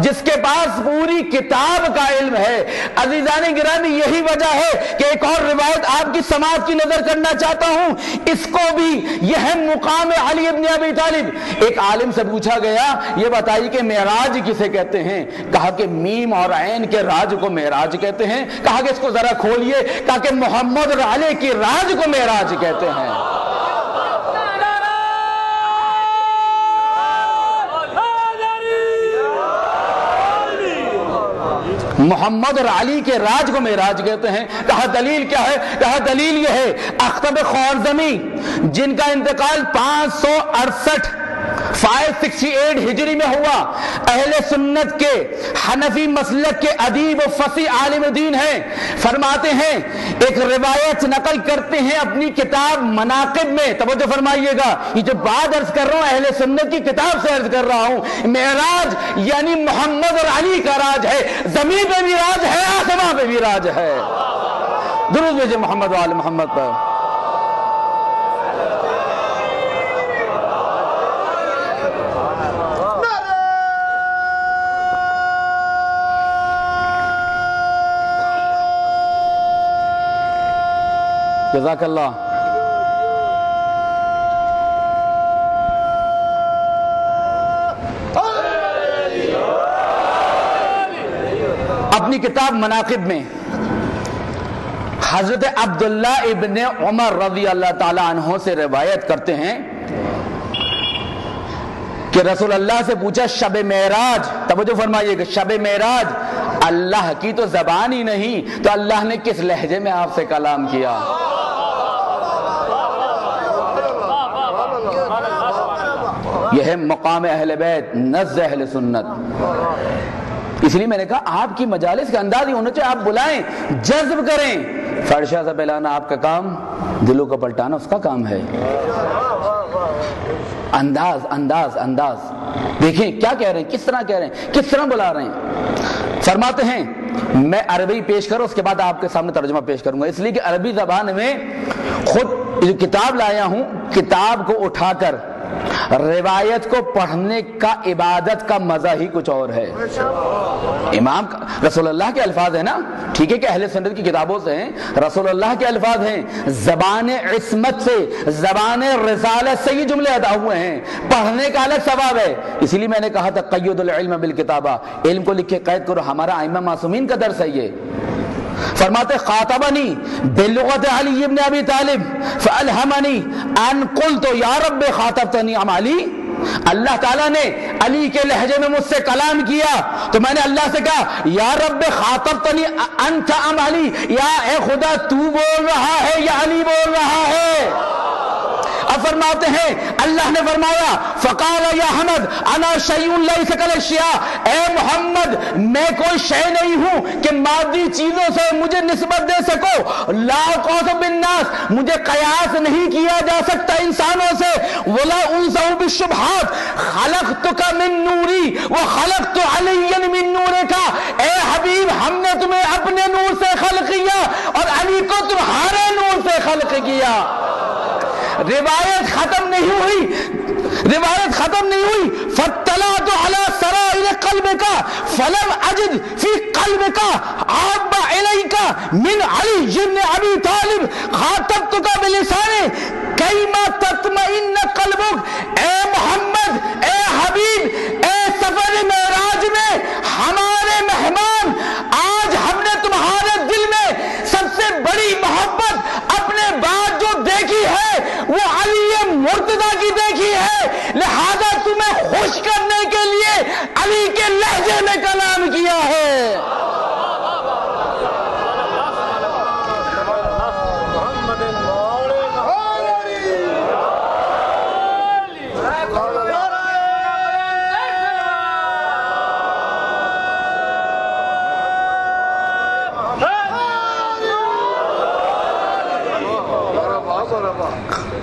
جس کے پاس پوری کتاب کا علم ہے۔ عزیزان گرامی یہی وجہ ہے کہ ایک اور روایت آپ کی سماعت کی نظر کرنا چاہتا ہوں، اس کو بھی یہ ہے مقام علی ابن ابی طالب۔ ایک عالم سے پوچھا گیا یہ بتائیے کہ معراج کسے کہتے ہیں؟ کہا کہ میم اور عین کے راج کو معراج کہتے ہیں۔ کہا کہ اس کو ذرا کھولیے، کہا کہ محمد اور علی کی راج کو معراج کہتے ہیں۔ محمد اور علی کے راج کو معراج کہتے ہیں۔ کہا دلیل کیا ہے؟ کہا دلیل یہ ہے اخطب خوارزمی جن کا انتقال 568 ہجری میں ہوا، اہل سنت کے حنفی مسلک کے ادیب و فصیح عالم دین ہیں، فرماتے ہیں ایک روایت نقل کرتے ہیں اپنی کتاب مناقب میں، توجہ فرمائیے گا، یہ جو بات عرض کر رہا ہوں اہل سنت کی کتاب سے عرض کر رہا ہوں، معراج یعنی محمد اور علی کا راج ہے، زمین پہ بھی راج ہے، آسمان پہ بھی راج ہے۔ درود بھیجئے محمد وآل محمد پر۔ جزاک اللہ۔ اپنی کتاب مناقب میں حضرت عبداللہ ابن عمر رضی اللہ تعالی عنہ سے روایت کرتے ہیں کہ رسول اللہ سے پوچھا شب معراج، توجہ فرمائیے کہ شب معراج اللہ کی تو زبان ہی نہیں تو اللہ نے کس لہجے میں آپ سے کلام کیا؟ یہ ہے مقام اہل بیت نزد اہل سنت۔ اس لیے میں نے کہا آپ کی مجالس کا انداز ہی ہونا چاہیے، آپ بلائیں، جذب کریں۔ فرشہ سے پہلانا آپ کا کام، دلوں کو پلٹانا اس کا کام ہے۔ انداز انداز انداز دیکھیں کیا کہہ رہے ہیں، کس طرح کہہ رہے ہیں، کس طرح بلا رہے ہیں۔ فرماتے ہیں میں عربی پیش کروں اس کے بعد آپ کے سامنے ترجمہ پیش کروں گا، اس لیے کہ عربی زبان میں خود جو کتاب لایا ہوں، کتاب کو اٹھا کر روایت کو پڑھنے کا عبادت کا مزہ ہی کچھ اور ہے۔ امام رسول اللہ کے الفاظ ہیں نا، ٹھیک ہے کہ اہل سنت کی کتابوں سے ہیں، رسول اللہ کے الفاظ ہیں، زبان عصمت سے، زبان رسالت سے یہ جملے ادا ہوئے ہیں، پڑھنے کا الگ ثواب ہے۔ اسی لیے میں نے کہا تھا قید العلم بالکتابہ، علم کو لکھ کے قید کرو، ہمارا ائمہ معصومین کا درس ہے یہ۔ فرماتے خاطبنی بلغت علی ابن ابی طالب فالہمنی ان قلت یا رب خاطبتنی ام علی، اللہ تعالیٰ نے علی کے لہجے میں مجھ سے کلام کیا تو میں نے اللہ سے کہا یا رب خاطبتنی انت ام علی، یا اے خدا تو بول رہا ہے یا علی بول رہا ہے؟ اور فرماتے ہیں اللہ نے فرمایا فقال یا احمد انا شیء لیس کالاشیاء، اے محمد میں کوئی شے نہیں ہوں کہ مادی چیزوں سے مجھے نسبت دے سکو، لا اقاس بالناس مجھے قیاس نہیں کیا جا سکتا انسانوں سے، ولا انسو بالشبہات خلقتک من نوری وخلقت علی من نورک، اے حبیب ہم نے تمہیں اپنے نور سے خلق کیا اور علی کو تمہارے نور سے خلق کیا۔ روایت ختم نہیں ہوئی فاطلعت علی سرائر قلبک فلم اجد فی قلبک احب الیک من علی بن ابی طالب خاطبتک بلسان کیما تطمئن قلبک، اے محمد، اے حبیب، اے سفر معراج میں ہمارے مہمان، آج ہم نے تمہارے دل میں سب سے بڑی محبت اپنے بعد جو دیکھی ہے وہ علی مرتضیٰ کی دیکھی ہے، لہذا تمہیں خوش کرنے کے لیے علی کے لہجے میں کلام کیا ہے۔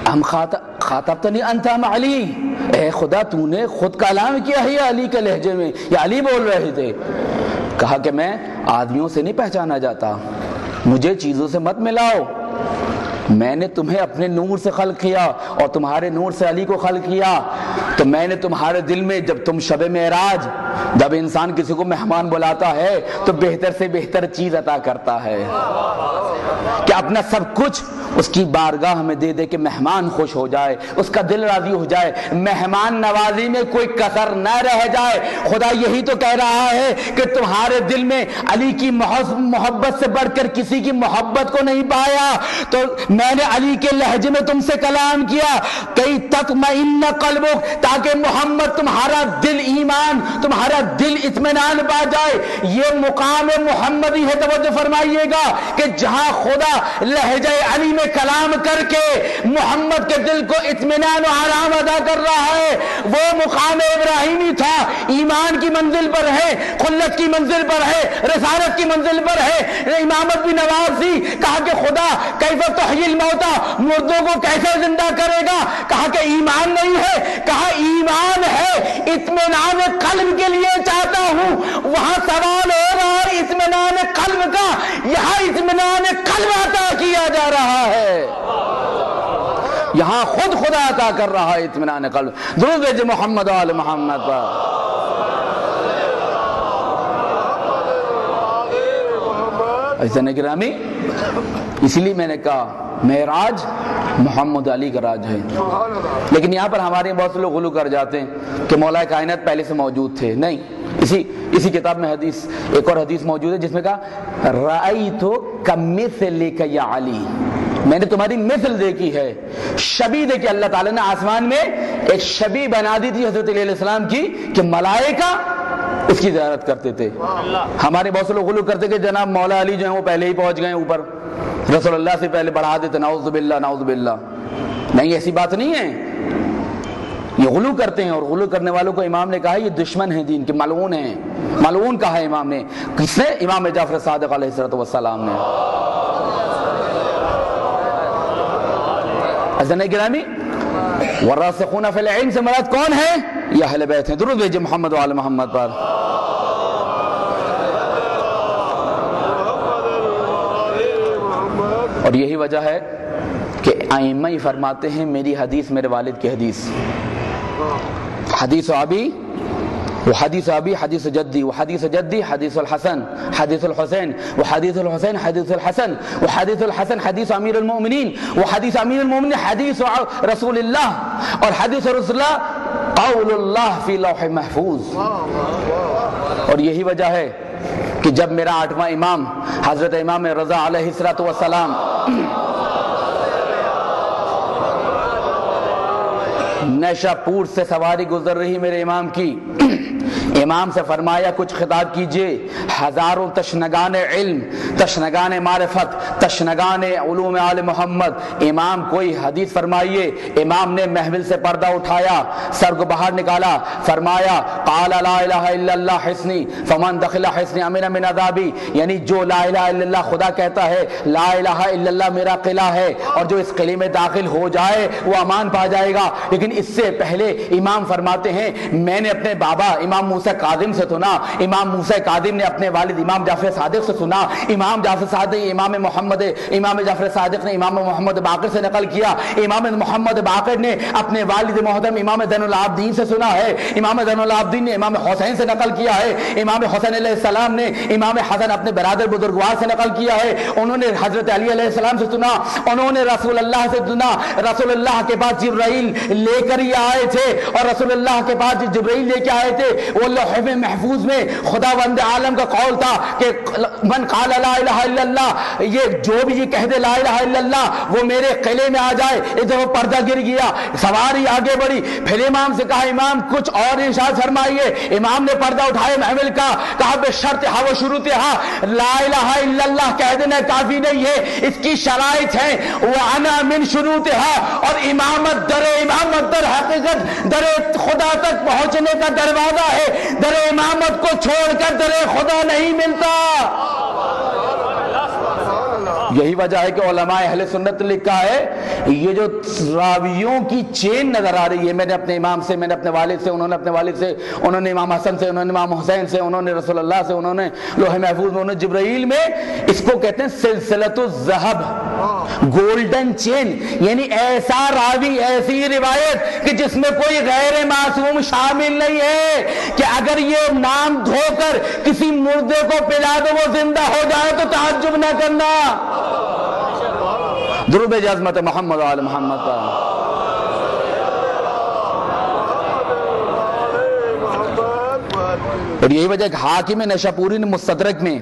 ہم خاطبتنی انت ام علی، اے خدا تو نے خود کلام کیا ہے یا علی کے لہجے میں، یا علی بول رہے تھے؟ کہا کہ میں آدمیوں سے نہیں پہچانا جاتا، مجھے چیزوں سے مت ملاؤ، میں نے تمہیں اپنے نور سے خلق کیا اور تمہارے نور سے علی کو خلق کیا، تو میں نے تمہارے دل میں جب تم شب معراج، جب انسان کسی کو مہمان بلاتا ہے تو بہتر سے بہتر چیز عطا کرتا ہے کہ اپنا سب کچھ اس کی بارگاہ میں دے دے کہ مہمان خوش ہو جائے، اس کا دل راضی ہو جائے، مہمان نوازی میں کوئی کسر نہ رہ جائے۔ خدا یہی تو کہہ رہا ہے کہ تمہارے دل میں علی کی محبت سے بڑھ کر کسی کی محبت کو نہیں پایا، تو میں نے علی کے لہجے میں تم سے کلام کیا، کئی تطمئن قلبک، تاکہ محمد تمہارا دل ایمان، تمہارا دل اطمینان پا جائے۔ یہ مقام محمدی ہے، توجہ فرمائیے گا کہ جہاں خدا لہجہ علی میں کلام کر کے محمد کے دل کو اطمینان و آرام ادا کر رہا ہے، وہ مقام ابراہیمی تھا، ایمان کی منزل پر ہے، خلت کی منزل پر ہے، رسالت کی منزل پر ہے، امامت بھی نوازی۔ کہا کہ خدا کیف تحیی الموتى، مردوں کو کیسے زندہ کرے گا؟ کہا کہ ایمان نہیں ہے، کہا ایمان ہے، اطمینان قلب کے لیے چاہتا ہوں۔ وہاں سوال ہو رہا ہے اطمینان قلب کا، یہاں اطمینان قلب عطا کیا جا رہا ہے، یہاں خود خدا عطا کر رہا ہے اطمینان قلب۔ درود بھیجے محمد و آل محمد پر۔ ایسا نہیں گرامی، اسی لیے میں نے کہا معراج محمد علی کا راج ہے۔ لیکن یہاں پر ہمارے بہت سے لوگ غلو کر جاتے ہیں کہ مولا کائنات پہلے سے موجود تھے، نہیں۔ اسی کتاب میں حدیث، ایک اور حدیث موجود ہے جس میں کہا رأیت کمثلک یا علی، میں نے تمہاری مثل دیکھی ہے، شبیہ دیکھی۔ اللہ تعالیٰ نے آسمان میں ایک شبیہ بنا دی تھی حضرت علیہ السلام کی کہ ملائکہ اس کی زیارت کرتے تھے۔ ہمارے بہت سے لوگ غلو کرتے کہ جناب مولا علی جو ہیں وہ پہلے ہی پہنچ گئے اوپر، رسول اللہ سے پہلے بڑھا دیتے، نعوذ باللہ نعوذ باللہ۔ نہیں، ایسی بات نہیں ہے، یہ غلو کرتے ہیں، اور غلو کرنے والوں کو امام نے کہا یہ دشمن ہیں دین کے، ملعون ہیں، ملعون کہا ہے امام نے۔ کس نے؟ امام جعفر صادق علیہ السلام نے۔ حضرت گرامی، والراسخون فی العلم سے مراد کون ہے؟ یہ اہل بیت ہیں۔ درود بھیجئے محمد و آل محمد پر۔ اور یہی وجہ ہے کہ ائمہ ہی فرماتے ہیں میری حدیث میرے والد کی حدیث، حدیث ابی وحدیث ابی حدیث جدی وحدیث جدی حدیث الحسن حدیث الحسین وحدیث الحسین حدیث الحسن وحدیث الحسن حدیث امیر المؤمنین وحدیث امیر المؤمنین حدیث رسول اللہ، اور حدیث رسول اللہ قول اللہ فی لوح محفوظ۔ اور یہی وجہ ہے کہ جب میرا 8واں امام حضرت امام رضا علیہ السلام نیشا پور سے سواری گزر رہی میرے امام کی، امام سے فرمایا کچھ خطاب کیجئے، ہزاروں تشنگان علم، تشنگان معرفت، تشنگان علوم آل محمد، امام کوئی حدیث فرمائیے۔ امام نے محفل سے پردہ اٹھایا، سر کو باہر نکالا، فرمایا قال لا الہ الا اللہ حصنی فمن دخل حصنی امن من عذابی، یعنی جو لا الہ الا اللہ خدا کہتا ہے، لا الہ الا اللہ میرا قلعہ ہے، اور جو اس قلعے میں داخل ہو جائے وہ امان پا جائے گا۔ لیکن اس سے پہلے امام فرماتے ہیں میں نے اپنے بابا امام موسیٰ کاظم سے سنا، امام موسیٰ کاظم نے اپنے والد امام جعفر صادق سے سنا، امام جعفر صادق امام جعفر صادق نے امام محمد باقر سے نقل کیا، امام محمد باقر نے اپنے والد محترم امام زین العابدین سے سنا ہے، امام زین العابدین نے امام حسین سے نقل کیا ہے، امام حسین علیہ السلام نے امام حسن اپنے برادر بزرگوار سے نقل کیا ہے، انہوں نے حضرت علی علیہ السلام سے سنا، انہوں نے رسول اللہ سے سنا، رسول اللہ کے پاس جبرائیل لے کر ہی آئے تھے، اور رسول اللہ کے پاس جبرائیل لے کے آئے تھے، وہ لوح محفوظ میں خداوند عالم کا قول تھا کہ من قال لا الہ الا اللہ، یہ جو بھی یہ کہہ دے لا الہ الا اللہ وہ میرے قلعے میں آ جائے۔ ادھر وہ پردہ گر گیا، سواری آگے بڑھی، پھر امام سے کہا امام کچھ اور ارشاد فرمائیے۔ امام نے پردہ اٹھائے محفل کا، کہا بے شرط ہا و شروط ہا، لا الہ الا اللہ کہہ دینا کافی نہیں ہے، اس کی شرائط ہیں، وانا من شروط ہا، اور امامت در حقیقت در خدا تک پہنچنے کا دروازہ ہے، در امامت کو چھوڑ کر در خدا نہیں ملتا۔ یہی وجہ ہے کہ علماء اہل سنت نے لکھا ہے یہ جو راویوں کی چین نظر آ رہی ہے، میں نے اپنے امام سے، میں نے اپنے والد سے، انہوں نے اپنے والد سے، انہوں نے امام حسن سے، انہوں نے امام حسین سے، انہوں نے رسول اللہ سے، انہوں نے لوح محفوظ میں، انہوں نے جبرائیل میں، اس کو کہتے ہیں سلسلۃ الذہب، گولڈن چین، یعنی ایسا راوی، ایسی روایت کہ جس میں کوئی غیر معصوم شامل نہیں ہے، کہ اگر یہ نام دھو کر کسی مردے کو پلا دو وہ زندہ ہو جائے تو تعجب نہ کرنا۔ درود عظمت محمد آل محمد کا۔ اور یہی وجہ کہ حاکم نشاپوری نے مستدرک میں،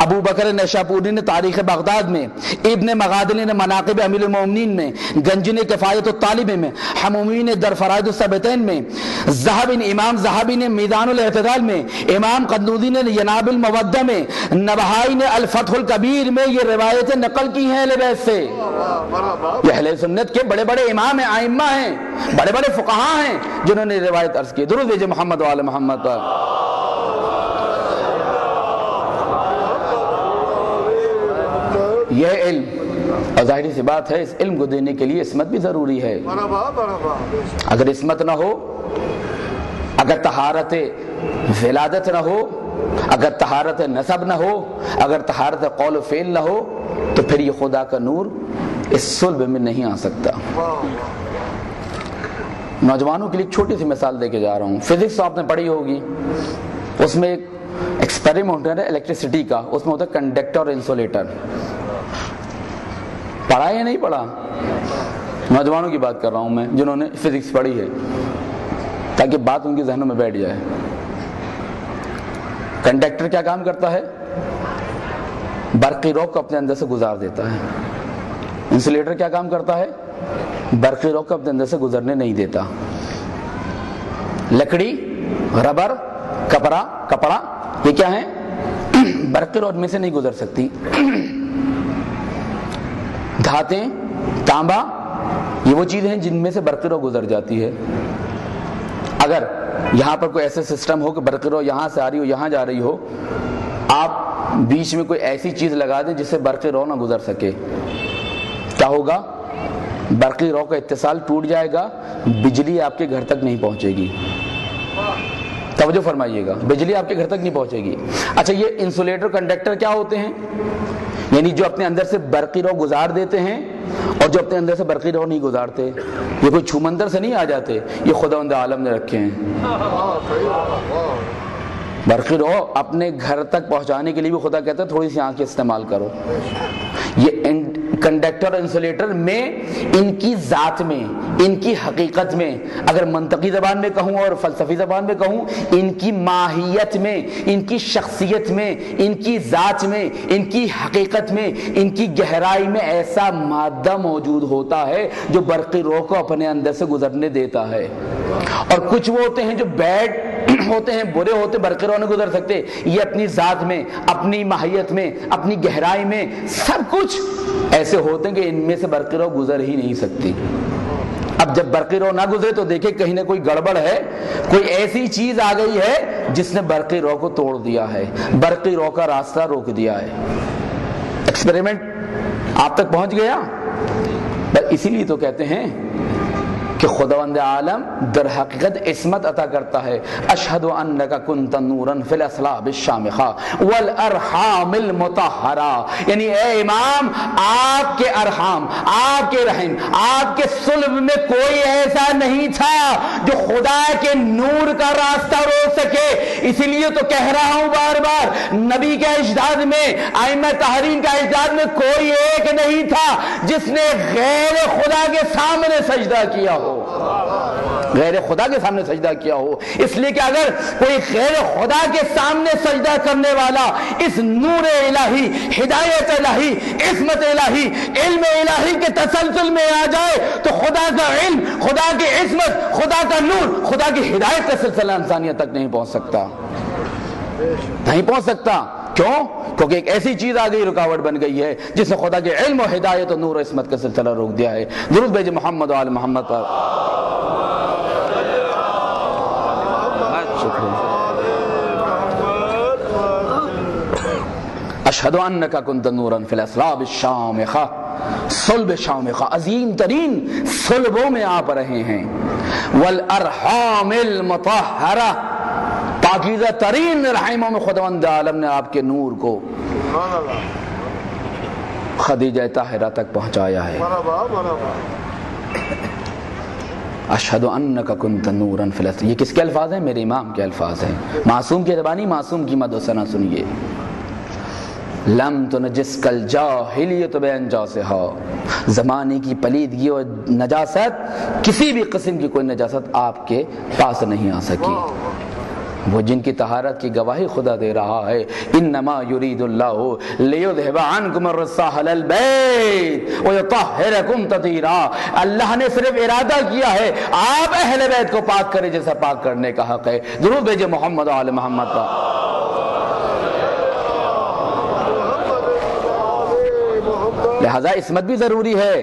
ابو بکر نشاپوری نے تاریخ بغداد میں، ابن مغادلی نے مناقب امیر المومنین میں، گنجی نے کفایت الطالب میں، حمومی نے در فرائض الثبتین میں، امام زہبی نے میدان الاعتدال میں، امام قنوزی نے یناب المودہ میں، نبہائی نے الفتح الکبیر میں یہ روایتیں نقل کی ہیں اہل بیت سے۔ یہ اہل سنت کے بڑے بڑے امام ہیں، ائمہ ہیں، بڑے بڑے فقہاء ہیں جنہوں نے روایت عرض کی۔ درود بھیجے محمد وآل محمد پر۔ یہ علم، اور ظاہری سی بات ہے اس علم کو دینے کے لیے عصمت بھی ضروری ہے۔ اگر عصمت نہ ہو، اگر طہارت ولادت نہ ہو، اگر طہارت نسب نہ ہو، اگر طہارت قول و فعل نہ ہو، تو پھر یہ خدا کا نور اس صلب میں نہیں آ سکتا۔ نوجوانوں کے لیے ایک چھوٹی سی مثال دے کے جا رہا ہوں۔ فزکس آپ نے پڑھی ہوگی، اس میں ایک ایکسپیریمنٹ ہے الیکٹریسٹی کا، اس میں ہوتا ہے کنڈکٹر اور انسولیٹر۔ پڑھا یا نہیں پڑھا؟ نوجوانوں کی بات کر رہا ہوں میں جنہوں نے فزکس پڑھی ہے، تاکہ بات ان کے ذہنوں میں بیٹھ جائے۔ کنڈکٹر کیا کام کرتا ہے؟ برقی رو کو اپنے اندر سے گزار دیتا ہے۔ انسولیٹر کیا کام کرتا ہے؟ برقی رو کو اپنے اندر سے گزرنے نہیں دیتا۔ لکڑی، ربر، کپڑا یہ کیا ہے؟ برقی رو میں سے نہیں گزر سکتی۔ دھاتیں، تانبا، یہ وہ چیزیں ہیں جن میں سے برقی رو گزر جاتی ہے۔ اگر یہاں پر کوئی ایسا سسٹم ہو کہ برقی رو یہاں سے آ رہی ہو، یہاں جا رہی ہو، آپ بیچ میں کوئی ایسی چیز لگا دیں جس سے برقی رو نہ گزر سکے، کیا ہوگا؟ برقی رو کا اتصال ٹوٹ جائے گا، بجلی آپ کے گھر تک نہیں پہنچے گی۔ توجہ فرمائیے گا، بجلی آپ کے گھر تک نہیں پہنچے گی۔ اچھا، یہ انسولیٹر کنڈکٹر کیا ہوتے ہیں؟ یعنی جو اپنے اندر سے برقی رو گزار دیتے ہیں اور جو اپنے اندر سے برقی رو نہیں گزارتے۔ یہ کوئی چھومندر سے نہیں آ جاتے، یہ خداوند عالم نے رکھے ہیں۔ برقی رو اپنے گھر تک پہنچانے کے لیے بھی خدا کہتا ہے تھوڑی سی آنکھیں استعمال کرو۔ یہ کنڈکٹر اور انسولیٹر میں، ان کی ذات میں، ان کی حقیقت میں، اگر منطقی زبان میں کہوں اور فلسفی زبان میں کہوں، ان کی ماہیت میں، ان کی شخصیت میں، ان کی ذات میں، ان کی حقیقت میں، ان کی گہرائی میں ایسا مادہ موجود ہوتا ہے جو برقی رو کو اپنے اندر سے گزرنے دیتا ہے۔ اور کچھ وہ ہوتے ہیں جو بیڈ ہوتے ہیں، برے ہوتے، برقرار نہیں گزر سکتے. یہ اپنی ذات میں، اپنی ماہیت میں، اپنی گہرائی میں سب کچھ ایسے ہوتے ہیں کہ ان میں سے برقرار گزر ہی نہیں سکتی. اب جب برقی رو نہ گزرے تو دیکھیں کہیں نہ کوئی گڑبڑ ہے، کوئی ایسی چیز آ گئی ہے جس نے برقی رو کو توڑ دیا ہے، برقی رو کا راستہ روک دیا ہے. ایکسپیریمنٹ آپ تک پہنچ گیا. بس اسی لیے تو کہتے ہیں کہ خداوند عالم در حقیقت عصمت عطا کرتا ہے. اشہد انک کنت نورا فی الاصلاب الشامخہ والارحام المطہرہ، یعنی اے امام آپ کے ارحام، آپ کے رحم، آپ کے صلب میں کوئی ایسا نہیں تھا جو خدا کے نور کا راستہ روک سکے. اسی لیے تو کہہ رہا ہوں بار بار، نبی کے اجداد میں، ائمہ طاہرین کا اجداد میں کوئی ایک نہیں تھا جس نے غیر خدا کے سامنے سجدہ کیا ہو، غیر خدا کے سامنے سجدہ کیا ہو. اس لیے کہ اگر کوئی غیر خدا کے سامنے سجدہ کرنے والا اس نور الہی، ہدایت الہی، عصمت الہی، علم الہی کے تسلسل میں آ جائے تو خدا کا علم، خدا کی عصمت، خدا کا نور، خدا کی ہدایت کا سلسلہ انسانیت تک نہیں پہنچ سکتا، نہیں پہنچ سکتا. کیوں؟ کیونکہ ایک ایسی چیز آ گئی، رکاوٹ بن گئی ہے جس نے خدا کے علم و ہدایت و نور و عصمت کا سلسلہ روک دیا ہے. درود بھیجے محمد و آل محمد پر. اشہد انک کنت نورا فی الاصلاب الشامخہ، صلب شامخہ، عظیم ترین صلبوں میں آپ رہے ہیں. والارحام المطہرہ، پاکیزہ ترین رحموں میں خداوند عالم نے آپ کے نور کو خدیجہ طاہرہ تک پہنچایا ہے. اشہد انک کنت نورا فی الاصلاب، یہ کس کے الفاظ ہیں؟ میرے امام کے الفاظ ہیں. معصوم کی زبانی، معصوم کی مد و ثنا سنیے. لم تنجس کل جاہلیت بانجاسہا، زمانے کی پلیدگی اور نجاست، کسی بھی قسم کی کوئی نجاست آپ کے پاس نہیں آ سکی. وہ جن کی طہارت کی گواہی خدا دے رہا ہے، انما یرید اللہ لیذھب عنکم الرجس اہل البیت ویطہرکم تطہیرا. اللہ نے صرف ارادہ کیا ہے آپ اہل بیت کو پاک کرے جیسا پاک کرنے کا حق ہے. درود بھیجے محمد و آل محمد کا. لہذا عصمت بھی ضروری ہے.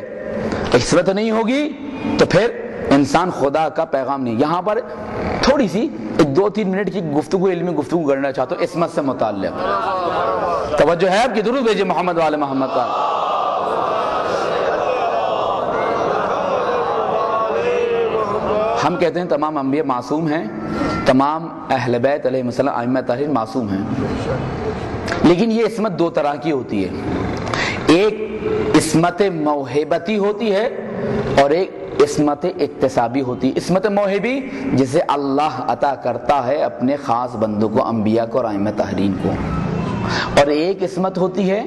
عصمت نہیں ہوگی تو پھر انسان خدا کا پیغام نہیں. یہاں پر تھوڑی سی 2-3 منٹ کی گفتگو، علمی گفتگو کرنا چاہتا ہوں عصمت سے متعلق. توجہ ہے آپ کی؟ درود بھیجے محمد والے محمد کا. ہم کہتے ہیں تمام انبیاء معصوم ہیں، تمام اہل بیت علیہ السلام ائمہ طاہرین معصوم ہیں، لیکن یہ عصمت دو طرح کی ہوتی ہے. ایک عصمت موہبتی ہوتی ہے اور ایک عصمت اکتسابی ہوتی ہے. عصمت موہبی جسے اللہ عطا کرتا ہے اپنے خاص بندوں کو، انبیاء کو اور ائمہ طاہرین کو. اور ایک عصمت ہوتی ہے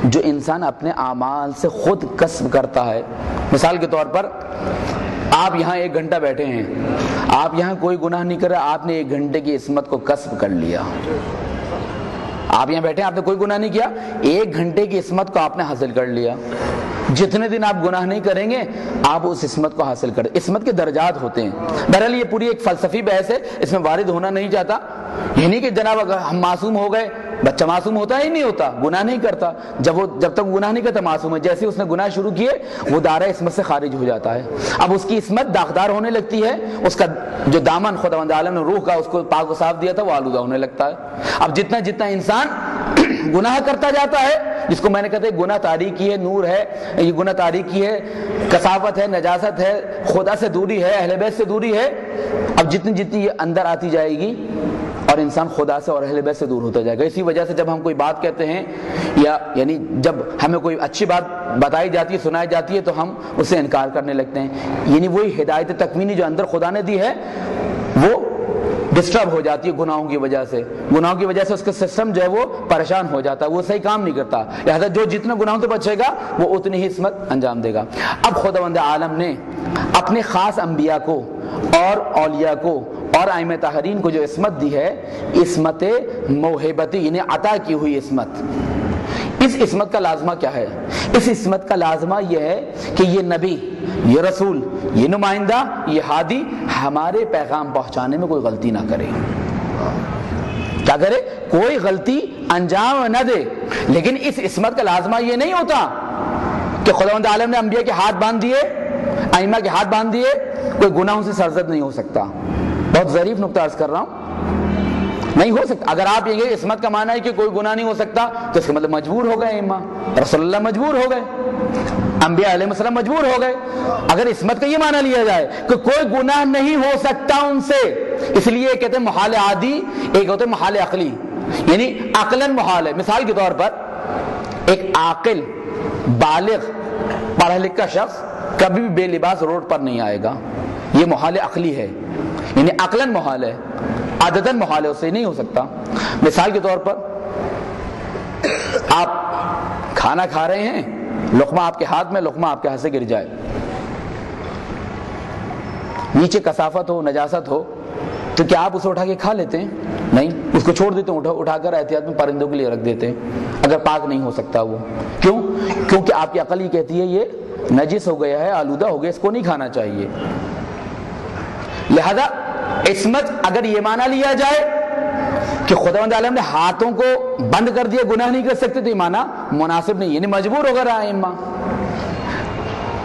جو انسان اپنے اعمال سے خود کسب کرتا ہے. مثال کے طور پر آپ یہاں 1 گھنٹہ بیٹھے ہیں، آپ یہاں کوئی گناہ نہیں کر رہے، آپ نے 1 گھنٹے کی عصمت کو کسب کر لیا. آپ یہاں بیٹھے ہیں، آپ نے کوئی گناہ نہیں کیا، 1 گھنٹے کی عصمت کو آپ نے حاصل کر لیا. جتنے دن آپ گناہ نہیں کریں گے آپ اس عصمت کو حاصل کریں. عصمت کے درجات ہوتے ہیں. بہرحال یہ پوری ایک فلسفی بحث ہے، اس میں وارد ہونا نہیں چاہتا. یہ نہیں کہ جناب اگر ہم معصوم ہو گئے، بچہ معصوم ہوتا ہی نہیں ہوتا، گناہ نہیں کرتا. جب تک گناہ نہیں کرتا معصوم ہے. جیسے اس نے گناہ شروع کیے وہ دائرہ عصمت سے خارج ہو جاتا ہے. اب اس کی عصمت داغدار ہونے لگتی ہے، اس کا جو دامن خداوند عالم نے روح کا اس کو پاک و صاف دیا تھا وہ آلودہ ہونے لگتا ہے. اب جتنا انسان گناہ کرتا جاتا ہے، جس کو میں نے کہا تھا گناہ تاریکی ہے، نور ہے، یہ گناہ تاریکی ہے، کثافت ہے، نجاست ہے، خدا سے دوری ہے، اہل بیت سے دوری ہے. اب جتنی یہ اندر آتی جائے گی اور انسان خدا سے اور اہل بیت سے دور ہوتا جائے گا. اسی وجہ سے جب ہم کوئی بات کہتے ہیں یا یعنی جب ہمیں کوئی اچھی بات بتائی جاتی ہے، سنائی جاتی ہے، تو ہم اسے انکار کرنے لگتے ہیں. یعنی وہی ہدایت تکوینی جو اندر خدا نے دی ہے وہ ڈسٹرب ہو جاتی ہے گناہوں کی وجہ سے. گناہوں کی وجہ سے اس کا سسٹم جو ہے وہ پریشان ہو جاتا ہے، وہ صحیح کام نہیں کرتا. لہذا جو جتنا گناہوں سے بچے گا وہ اتنی ہی عصمت انجام دے گا. اب خداوند عالم نے اپنے خاص انبیاء کو اور اولیاء کو اور ائمہ طاہرین کو جو عصمت دی ہے، عصمت موہبتی یعنی عطا کی ہوئی عصمت. اس عصمت کا لازمہ کیا ہے؟ اس عصمت کا لازمہ یہ ہے کہ یہ نبی یہ رسول، یہ نمائندہ، یہ ہادی ہمارے پیغام پہنچانے میں کوئی غلطی نہ کرے. کیا کرے؟ کوئی غلطی انجام نہ دے. لیکن اس عصمت کا لازمہ یہ نہیں ہوتا کہ خداوند عالم نے انبیاء کے ہاتھ باندھ دیے، ائمہ کے ہاتھ باندھ دیے، کوئی گناہوں سے سرزد نہیں ہو سکتا. بہت ظریف نقطہ عرض کر رہا ہوں، نہیں ہو سکتا. اگر آپ یہ عصمت کا معنی ہے کہ کوئی گناہ نہیں ہو سکتا تو اس کا مطلب مجبور ہو گئے ائمہ، رسول اللہ مجبور ہو گئے، انبیاء علیہ السلام مجبور ہو گئے. اگر عصمت کا یہ معنی لیا جائے کہ کوئی گناہ نہیں ہو سکتا ان سے، اس لیے کہتے ہیں محال عادی، ایک ہوتے ہیں محال عقلی، یعنی عقلاً محال ہے. مثال کے طور پر ایک عاقل بالغ پڑھا لکھا شخص کبھی بھی بے لباس روڈ پر نہیں آئے گا، یہ محال عقلی ہے، یعنی عقلاً محال ہے، عادتاً محال ہے، اس سے نہیں ہو سکتا. مثال کے طور پر آپ کھانا کھا رہے ہیں، لقمہ آپ کے ہاتھ میں، لقمہ آپ کے ہاتھ سے گر جائے، نیچے کثافت ہو، نجاست ہو، تو کیا آپ اسے اٹھا کے کھا لیتے ہیں؟ نہیں، اس کو چھوڑ دیتے ہیں، اٹھا کر احتیاط میں پرندوں کے لیے رکھ دیتے ہیں اگر پاک نہیں ہو سکتا وہ. کیوں؟ کیونکہ آپ کی عقل یہ کہتی ہے یہ نجس ہو گیا ہے، آلودہ ہو گیا، اس کو نہیں کھانا چاہیے. لہذا عصمت اگر یہ معنی لیا جائے کہ خداوند عالم نے ہاتھوں کو بند کر دیا، گناہ نہیں کر سکتے، تو یہ معنی مناسب نہیں، یعنی مجبور ہو کر ائمہ.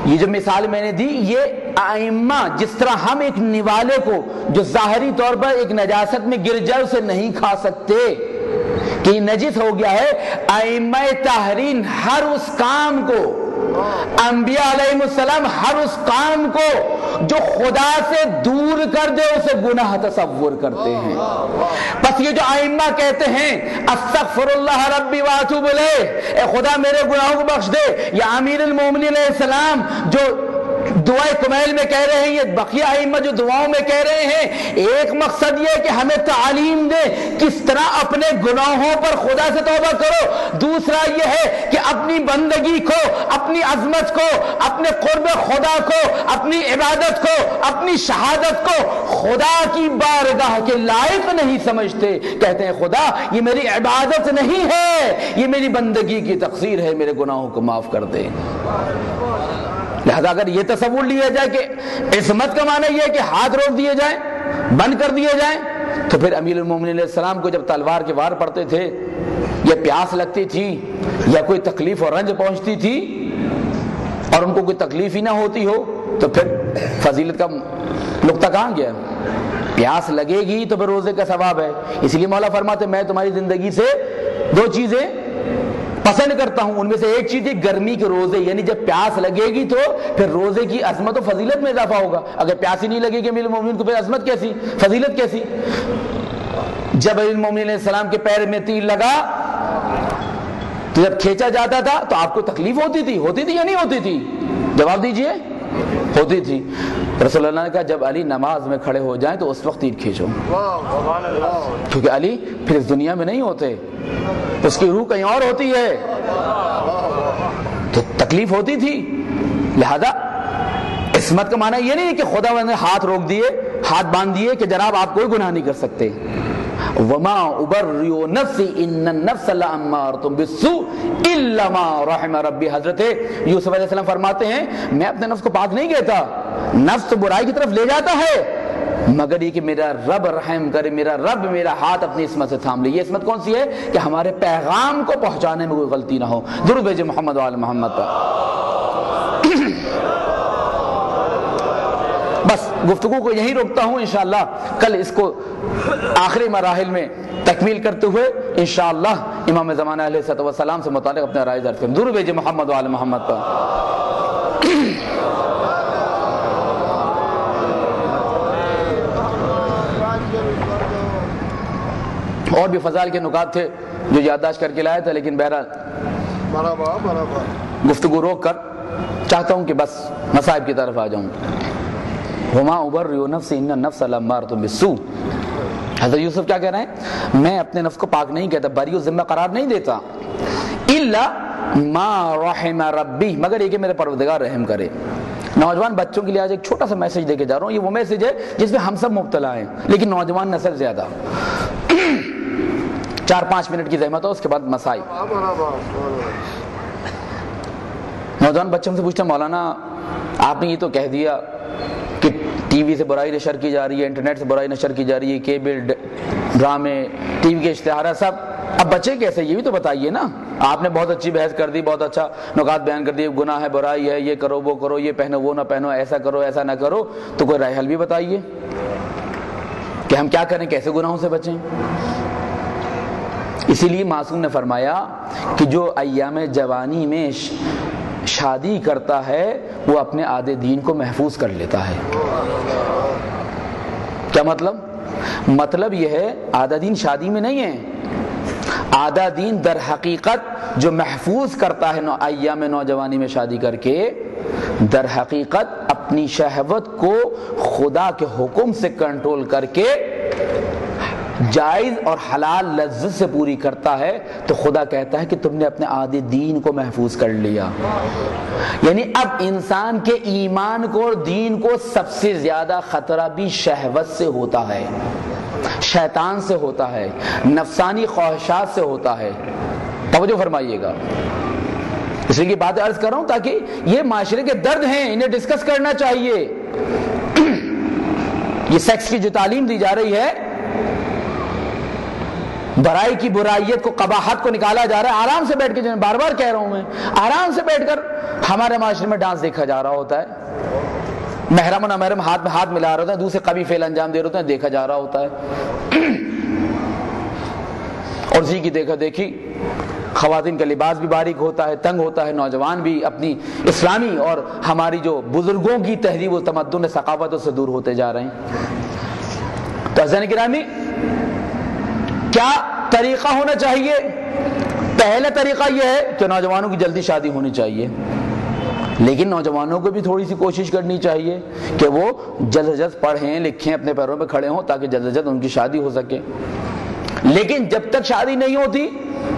یہ جو مثال میں نے دی، یہ ائمہ جس طرح ہم ایک نوالے کو جو ظاہری طور پر ایک نجاست میں گر جائے اسے نہیں کھا سکتے کہ یہ نجس ہو گیا ہے، ائمہ تحریر ہر اس کام کو، انبیاء علیہ السلام ہر اس کام کو جو خدا سے دور کر دے اسے گناہ تصور کرتے ہیں. بس یہ جو ائمہ کہتے ہیں استغفر اللہ ربی واتوب الیہ، اے خدا میرے گناہوں کو بخش دے، یا امیر المومنین علیہ السلام جو دعائے کمیل میں کہہ رہے ہیں، یہ بقیہ ائمہ جو دعاؤں میں کہہ رہے ہیں، ایک مقصد یہ کہ ہمیں تعلیم دے کس طرح اپنے گناہوں پر خدا سے توبہ کرو. دوسرا یہ ہے کہ اپنی بندگی کو، اپنی عظمت کو، اپنے قرب خدا کو، اپنی عبادت کو، اپنی شہادت کو خدا کی بارگاہ کے لائق نہیں سمجھتے. کہتے ہیں خدا یہ میری عبادت نہیں ہے، یہ میری بندگی کی تقصیر ہے، میرے گناہوں کو معاف کر دے. لہذا اگر یہ تصور لیا جائے کہ عصمت کا معنی یہ ہے کہ ہاتھ روک دیے جائیں، بند کر دیے جائیں، تو پھر امیر المومنین علیہ السلام کو جب تلوار کے وار پڑتے تھے، یا پیاس لگتی تھی، یا کوئی تکلیف اور رنج پہنچتی تھی، اور ان کو کوئی تکلیف ہی نہ ہوتی ہو، تو پھر فضیلت کا نقطہ کہاں گیا؟ پیاس لگے گی تو پھر روزے کا ثواب ہے. اس لیے مولا فرماتے میں تمہاری زندگی سے دو چیزیں پسند کرتا ہوں، ان میں سے ایک چیز ہے گرمی کے روزے، یعنی جب پیاس لگے گی تو پھر روزے کی عظمت و فضیلت میں اضافہ ہوگا. اگر پیاس ہی نہیں لگے گی امیر المومنین کو، پھر عظمت کیسی، فضیلت کیسی؟ جب امیر المومنین علیہ السلام کے پیر میں تیر لگا تو جب کھینچا جاتا تھا تو آپ کو تکلیف ہوتی تھی یا نہیں ہوتی تھی؟ جواب دیجئے. ہوتی تھی. رسول اللہ نے کہا جب علی نماز میں کھڑے ہو جائیں تو اس وقت تیر کھینچو، کیونکہ علی پھر اس دنیا میں نہیں ہوتے، اس کی روح کہیں اور ہوتی ہے، تو تکلیف ہوتی تھی. لہذا عصمت کا معنی یہ نہیں ہے کہ خدا نے ہاتھ روک دیے، ہاتھ باندھ دیے کہ جناب آپ کوئی گناہ نہیں کر سکتے. وما ابرئ نفسی ان النفس لامارۃ بالسوء الا ما رحم ربی. حضرت یوسف علیہ السلام فرماتے ہیں میں اپنے نفس کو پاک نہیں کہتا، نفس تو برائی کی طرف لے جاتا ہے، مگر یہ کہ میرا رب رحم کرے، میرا رب میرا ہاتھ اپنی عصمت سے تھام لے. یہ عصمت کون سی ہے؟ کہ ہمارے پیغام کو پہنچانے میں کوئی غلطی نہ ہو. درود بھیجے محمد وآل محمد پر. بس گفتگو کو یہی روکتا ہوں، انشاءاللہ کل اس کو آخری مراحل میں تکمیل کرتے ہوئے انشاءاللہ امام زمانہ علیہ الصلوۃ والسلام سے متعلق اپنا رائے ظاہر کریں. درود بھیجے محمد وآل محمد پر. اور بھی فضائل کے نکات تھے جو یادداشت کر کے لایا تھا، لیکن بہرحال گفتگو روک کر چاہتا ہوں کہ بس مصائب کی طرف آ جاؤں. وما ابرئ نفسی ان النفس لامارۃ بالسوء. حضرت یوسف کیا کہہ رہے ہیں؟ میں اپنے نفس کو پاک نہیں کہتا، بری و ذمہ قرار نہیں دیتا، الا ما رحم ربی، مگر یہ کہ میرے پروردگار رحم کرے. نوجوان بچوں کے لیے آج ایک چھوٹا سا میسج دے کے جا رہا ہوں. یہ وہ میسج ہے جس میں ہم سب مبتلا ہیں، لیکن نوجوان نسل زیادہ. 4-5 منٹ کی زحمت ہو، اس کے بعد مسائل. نوجوان بچوں سے پوچھتا مولانا آپ نے یہ تو کہہ دیا کہ ٹی وی سے برائی نشر کی جا رہی ہے، انٹرنیٹ سے برائی نشر کی جا رہی ہے، کیبل، ڈرامے، ٹی وی کے اشتہارات سب، اب بچے کیسے، یہ بھی تو بتائیے نا۔ آپ نے بہت اچھی بحث کر دی، بہت اچھا نکات بیان کر دیے، گناہ ہے، برائی ہے، یہ کرو وہ کرو، یہ پہنو وہ نہ پہنو، ایسا کرو ایسا نہ کرو، تو کوئی رائے حل بھی بتائیے کہ ہم کیا کریں، کیسے گناہوں سے بچیں۔ اسی لیے معصوم نے فرمایا کہ جو ایام جوانی میں شادی کرتا ہے وہ اپنے آدھے دین کو محفوظ کر لیتا ہے۔ کیا مطلب؟ مطلب یہ ہے آدھا دین شادی میں نہیں ہے، آدھا دین در حقیقت جو محفوظ کرتا ہے ایام نوجوانی میں شادی کر کے، در حقیقت اپنی شہوت کو خدا کے حکم سے کنٹرول کر کے جائز اور حلال لذت سے پوری کرتا ہے، تو خدا کہتا ہے کہ تم نے اپنے آدھے دین کو محفوظ کر لیا۔ یعنی اب انسان کے ایمان کو اور دین کو سب سے زیادہ خطرہ بھی شہوت سے ہوتا ہے، شیطان سے ہوتا ہے، نفسانی خواہشات سے ہوتا ہے۔ توجہ فرمائیے گا، اس لیے بات عرض کر رہا ہوں تاکہ یہ معاشرے کے درد ہیں، انہیں ڈسکس کرنا چاہیے۔ یہ سیکس کی جو تعلیم دی جا رہی ہے، برائی کی برائیت کو، قباحت کو نکالا جا رہا ہے، آرام سے بیٹھ کے، جو بار بار کہہ رہا ہوں میں، آرام سے بیٹھ کر ہمارے معاشرے میں ڈانس دیکھا جا رہا ہوتا ہے، محرم و نامحرم ہاتھ میں ہاتھ ملا رہے ہوتے ہیں، دوسرے قبیح فعل انجام دے رہے ہوتے ہیں، دیکھا جا رہا ہوتا ہے۔ اور اسی کی دیکھا دیکھی خواتین کا لباس بھی باریک ہوتا ہے، تنگ ہوتا ہے، نوجوان بھی اپنی اسلامی اور ہماری جو بزرگوں کی تہذیب و تمدن ثقافتوں سے دور ہوتے جا رہے ہیں۔ تو عزیزان گرامی، کیا طریقہ ہونا چاہیے؟ پہلا طریقہ یہ ہے کہ نوجوانوں کی جلدی شادی ہونی چاہیے، لیکن نوجوانوں کو بھی تھوڑی سی کوشش کرنی چاہیے کہ وہ جلد از جلد پڑھیں لکھیں، اپنے پیروں پہ کھڑے ہوں، تاکہ جلد از جلد ان کی شادی ہو سکے۔ لیکن جب تک شادی نہیں ہوتی،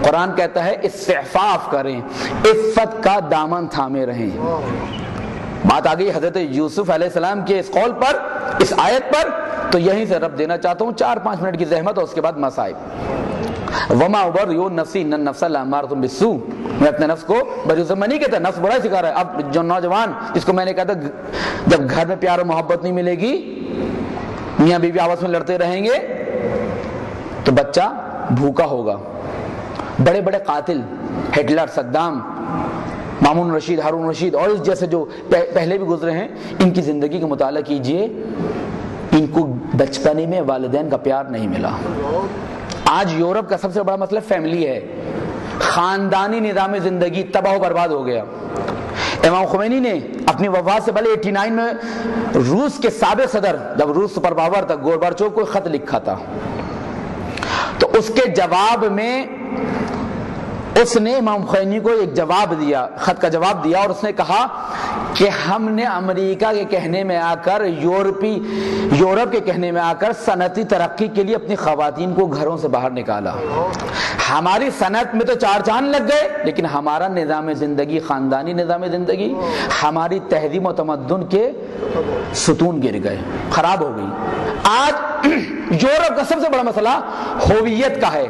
قرآن کہتا ہے استعفاف کریں، عفت کا دامن تھامے رہیں۔ بات آ گئی حضرت یوسف علیہ السلام کے اس قول پر، اس آیت پر، تو یہیں سے رب دینا چاہتا ہوں 4-5 منٹ کی زحمت اور اس کے بعد مصائب۔ وما ابرئ نفسی ان النفس لامارۃ بالسوء، میں اپنے نفس کو بری میں نہیں کہتا، نفس برا سکھا رہا ہے۔ اب جو نوجوان جس کو میں نے کہا تھا جب گھر میں پیار و محبت نہیں ملے گی، میاں بیوی آپس میں لڑتے رہیں گے، تو بچہ بھوکا ہوگا۔ بڑے بڑے قاتل، ہٹلر، صدام، مامون رشید، ہارون رشید اور اس جیسے جو پہلے بھی گزرے ہیں، ان کی زندگی کا مطالعہ کیجئے، ان کو بچپنے میں والدین کا پیار نہیں ملا۔ آج یورپ کا سب سے بڑا مسئلہ فیملی ہے، خاندانی نظام زندگی تباہ و برباد ہو گیا۔ امام خمینی نے اپنی وفات سے پہلے 89 میں روس کے سابق صدر، جب روس سپر پاور تھا، گورباچوف کو خط لکھا تھا، تو اس کے جواب میں اس نے امام خمینی کو ایک جواب دیا، خط کا جواب دیا، اور اس نے کہا کہ ہم نے امریکہ کے کہنے میں آ کر، یورپ کے کہنے میں آ کر صنعتی ترقی کے لیے اپنی خواتین کو گھروں سے باہر نکالا۔ ہماری صنعت میں تو 4 چاند لگ گئے، لیکن ہمارا نظام زندگی، خاندانی نظام زندگی، ہماری تہذیب و تمدن کے ستون گر گئے، خراب ہو گئی۔ آج یورپ کا سب سے بڑا مسئلہ ہویت کا ہے،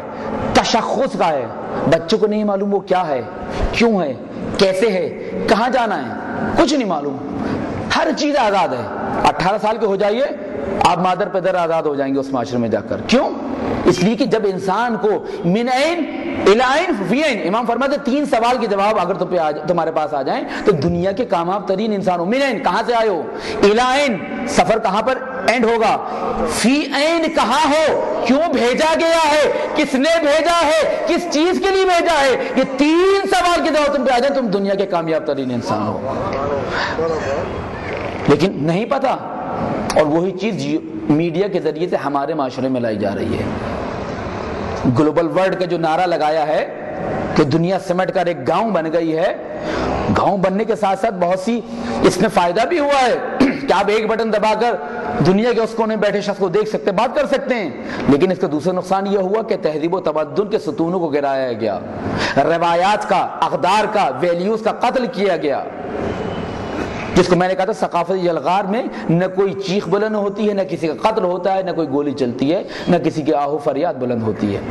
تشخص کا ہے۔ بچوں کو نہیں معلوم وہ کیا ہے، کیوں ہے، کیسے ہے، کہاں جانا ہے، کچھ نہیں معلوم۔ ہر چیز آزاد ہے۔ 18 سال کے ہو جائیے، آپ مادر پدر آزاد ہو جائیں گے اس معاشرے میں جا کر۔ کیوں؟ اس لیے کہ جب انسان کو من عین الی عین فی عین، امام فرماتے ہیں 3 سوال کے جواب اگر تمہارے پاس آ جائیں تو دنیا کے کامیاب ترین انسان ہو۔ من عین، کہاں سے آئے ہو، الی عین، سفر کہاں پر اینڈ ہوگا، فی عین، کہاں ہو، کیوں بھیجا گیا ہے، کس نے بھیجا ہے، کس چیز کے لیے بھیجا ہے۔ یہ 3 سوال کے جواب تم پہ آ جائیں، تم دنیا کے کامیاب ترین انسان ہو۔ لیکن نہیں پتا، اور وہی چیز میڈیا کے ذریعے سے ہمارے معاشرے میں لائی جا رہی ہے۔ گلوبل ورلڈ کا جو نعرہ لگایا ہے کہ دنیا سمٹ کر ایک گاؤں بن گئی ہے، گاؤں بننے کے ساتھ ساتھ بہت سی اس میں فائدہ بھی ہوا ہے کہ آپ ایک بٹن دبا کر دنیا کے اس کونے میں بیٹھے شخص کو دیکھ سکتے، بات کر سکتے ہیں، لیکن اس کا دوسرا نقصان یہ ہوا کہ تہذیب و تمدن کے ستونوں کو گرایا گیا، روایات کا، اقدار کا، ویلیوز کا قتل کیا گیا، جس کو میں نے کہا تھا ثقافتی یلغار میں نہ کوئی چیخ بلند ہوتی ہے، نہ کسی کا قتل ہوتا ہے، نہ کوئی گولی چلتی ہے، نہ کسی کی آہو فریاد بلند ہوتی ہے۔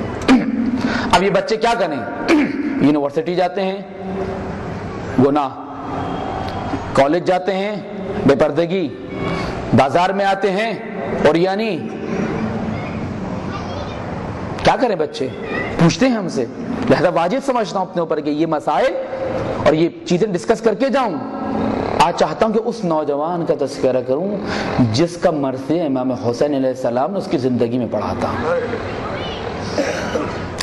اب یہ بچے کیا کریں؟ یونیورسٹی جاتے ہیں، گناہ، کالج جاتے ہیں، بے پردگی، بازار میں آتے ہیں اور یعنی کیا کریں بچے پوچھتے ہیں ہم سے، لہذا واجب سمجھتا ہوں اپنے اوپر کہ یہ مسائل اور یہ چیزیں ڈسکس کر کے جاؤں۔ آج چاہتا ہوں کہ اس نوجوان کا تذکرہ کروں جس کا مرثیہ امام حسین علیہ السلام نے اس کی زندگی میں پڑھا تھا۔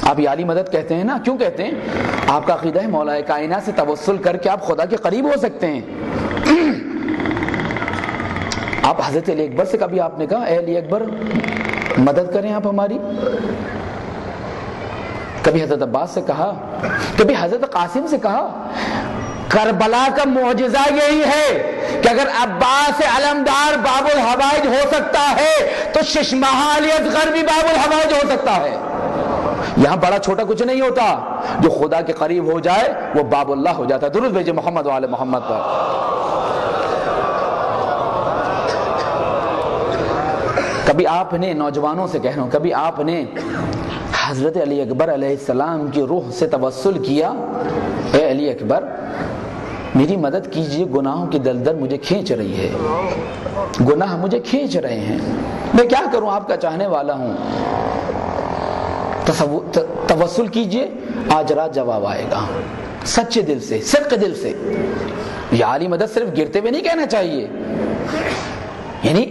آپ یہ علی مدد کہتے ہیں نا، کیوں کہتے ہیں؟ آپ کا عقیدہ ہے مولا کائنات سے توسل کر کے آپ خدا کے قریب ہو سکتے ہیں۔ آپ حضرت علی اکبر سے کبھی آپ نے کہا اے علی اکبر مدد کریں آپ ہماری؟ کبھی حضرت عباس سے کہا؟ کبھی حضرت قاسم سے کہا؟ کربلا کا معجزہ یہی ہے کہ اگر عباس علمدار باب الحوائج ہو سکتا ہے تو ششماہ علی اصغر بھی باب الحوائج ہو سکتا ہے۔ یہاں بڑا چھوٹا کچھ نہیں ہوتا، جو خدا کے قریب ہو جائے وہ باب اللہ ہو جاتا ہے۔ درود بھیجے محمد وعلی محمد پر۔ کبھی آپ نے نوجوانوں سے کہہ رہا ہوں، کبھی آپ نے حضرت علی اکبر علیہ السلام کی روح سے توسل کیا، اے علی اکبر میری مدد کیجئے، گناہوں کی دلدل مجھے کھینچ رہی ہے، گناہ مجھے کھینچ رہے ہیں، میں کیا کروں، آپ کا چاہنے والا ہوں، توسل کیجئے، آج رات جواب آئے گا، سچے دل سے، صدق دل سے۔ یہ علی مدد صرف گرتے ہوئے نہیں کہنا چاہیے، یعنی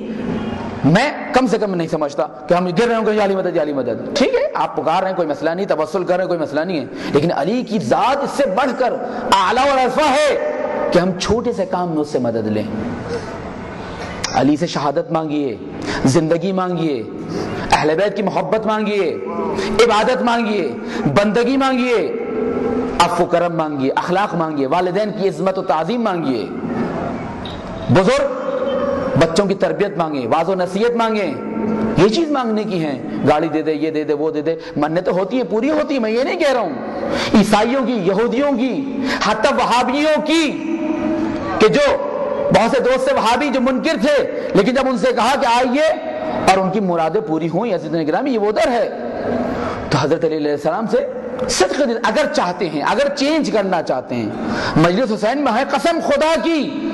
میں کم سے کم نہیں سمجھتا کہ ہم گر رہے ہوں کہ علی مدد علی مدد، ٹھیک ہے آپ پکار رہے ہیں کوئی مسئلہ نہیں، توسل کر رہے ہیں کوئی مسئلہ نہیں ہے، لیکن علی کی ذات اس سے بڑھ کر اعلیٰ اور ارفع ہے کہ ہم چھوٹے سے کام میں اس سے مدد لیں۔ علی سے شہادت مانگیے، زندگی مانگیے، اہل بیت کی محبت مانگیے، عبادت مانگیے، بندگی مانگیے، عفو و کرم مانگیے، اخلاق مانگیے، والدین کی عظمت و تعظیم مانگیے، بزرگ بچوں کی تربیت مانگیں، واعظ و نصیحت مانگیں، یہ چیز مانگنے کی ہیں، گاڑی دے دے، یہ دے دے، وہ دے دے، منتیں تو ہوتی ہیں، پوری ہوتی ہیں، میں یہ نہیں کہہ رہا ہوں، عیسائیوں کی، یہودیوں کی، حتی وہابیوں کی، کہ جو بہت سے دوست سے وہابی جو منکر تھے، لیکن جب ان سے کہا کہ آئیے اور ان کی مرادیں پوری ہوئیں، عزیزان گرامی یہ وہ در ہے، تو حضرت علی علیہ السلام سے صدق دل اگر چاہتے ہیں، اگر چینج کرنا چاہتے ہیں، مجلس حسین میں ہے قسم خدا کی،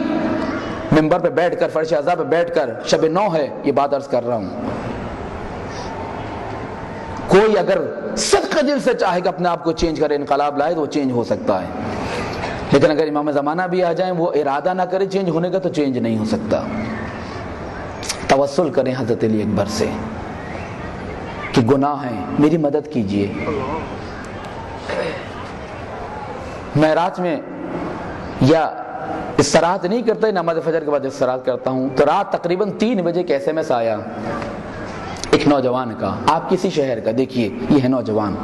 منبر پہ بیٹھ کر، فرش اعضاء پہ بیٹھ کر، شب 9 ہے یہ بات عرض کر رہا ہوں، کوئی اگر صدق دل سے چاہے کہ اپنے آپ کو چینج کرے، انقلاب لائے تو وہ چینج ہو سکتا ہے، لیکن اگر امام زمانہ بھی آ جائیں وہ ارادہ نہ کرے چینج ہونے کا تو چینج نہیں ہو سکتا۔ توسل کریں حضرت علی اکبر سے کہ گناہ ہیں میری مدد کیجئے۔ میں رات میں یا استراحت نہیں کرتا، نماز فجر کے بعد استراحت کرتا ہوں، تو رات تقریباً 3 بجے ایک SMS آیا ایک نوجوان کا، آپ کسی شہر کا، دیکھیے یہ ہے نوجوان،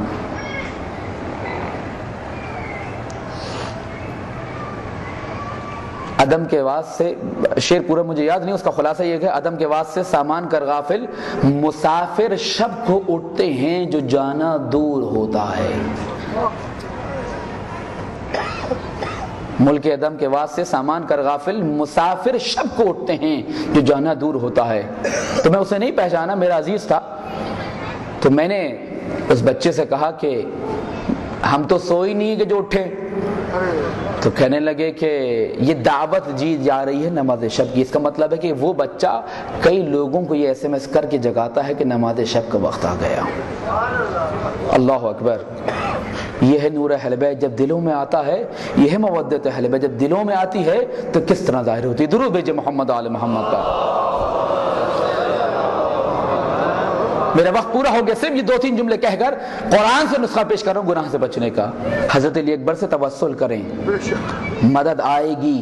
عدم کے واسطے، شعر پورا مجھے یاد نہیں، اس کا خلاصہ یہ کہ عدم کے واسطے سامان کر غافل، مسافر شب کو اٹھتے ہیں جو جانا دور ہوتا ہے۔ ملک عدم کے واسطے سامان کر غافل، مسافر شب کو اٹھتے ہیں جو جانا دور ہوتا ہے۔ تو میں اسے نہیں پہچانا، میرا عزیز تھا، تو میں نے اس بچے سے کہا کہ ہم تو سوئی نہیں کہ جو اٹھے، تو کہنے لگے کہ یہ دعوت جی جا رہی ہے نماز شب کی، اس کا مطلب ہے کہ وہ بچہ کئی لوگوں کو یہ SMS کر کے جگاتا ہے کہ نماز شب کا وقت آ گیا۔ اللہ اکبر، یہ ہے نور اہل بیت جب دلوں میں آتا ہے، یہ ہے مودت اہل بیت جب دلوں میں آتی ہے تو کس طرح ظاہر ہوتی ہے۔ درود بھیجے محمد آل محمد کا۔ میرا وقت پورا ہو گیا، صرف یہ 2-3 جملے کہہ کر قرآن سے نسخہ پیش کر رہا ہوں گناہ سے بچنے کا۔ حضرت علی اکبر سے توسل کریں، مدد آئے گی،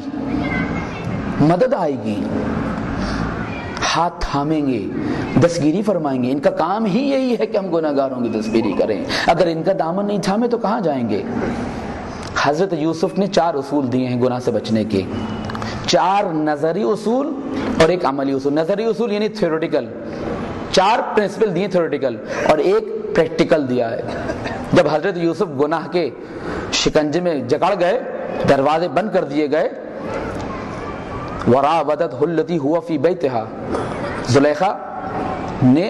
مدد آئے گی، ہاتھ تھامیں گے، دستگیری فرمائیں گے، ان کا کام ہی یہی ہے کہ ہم گناہ گاروں کی دستگیری کریں، اگر ان کا دامن نہیں تھامے تو کہاں جائیں گے۔ حضرت یوسف نے 4 اصول دیے ہیں گناہ سے بچنے کے، 4 نظری اصول اور 1 عملی اصول۔ نظری اصول یعنی تھیوریٹیکل، 4 پرنسپل دیے تھیوریٹیکل اور 1 پریکٹیکل دیا ہے۔ جب حضرت یوسف گناہ کے شکنجے میں جکڑ گئے، دروازے بند کر دیے گئے، وراودته التي هو في بيتها، زلیخا نے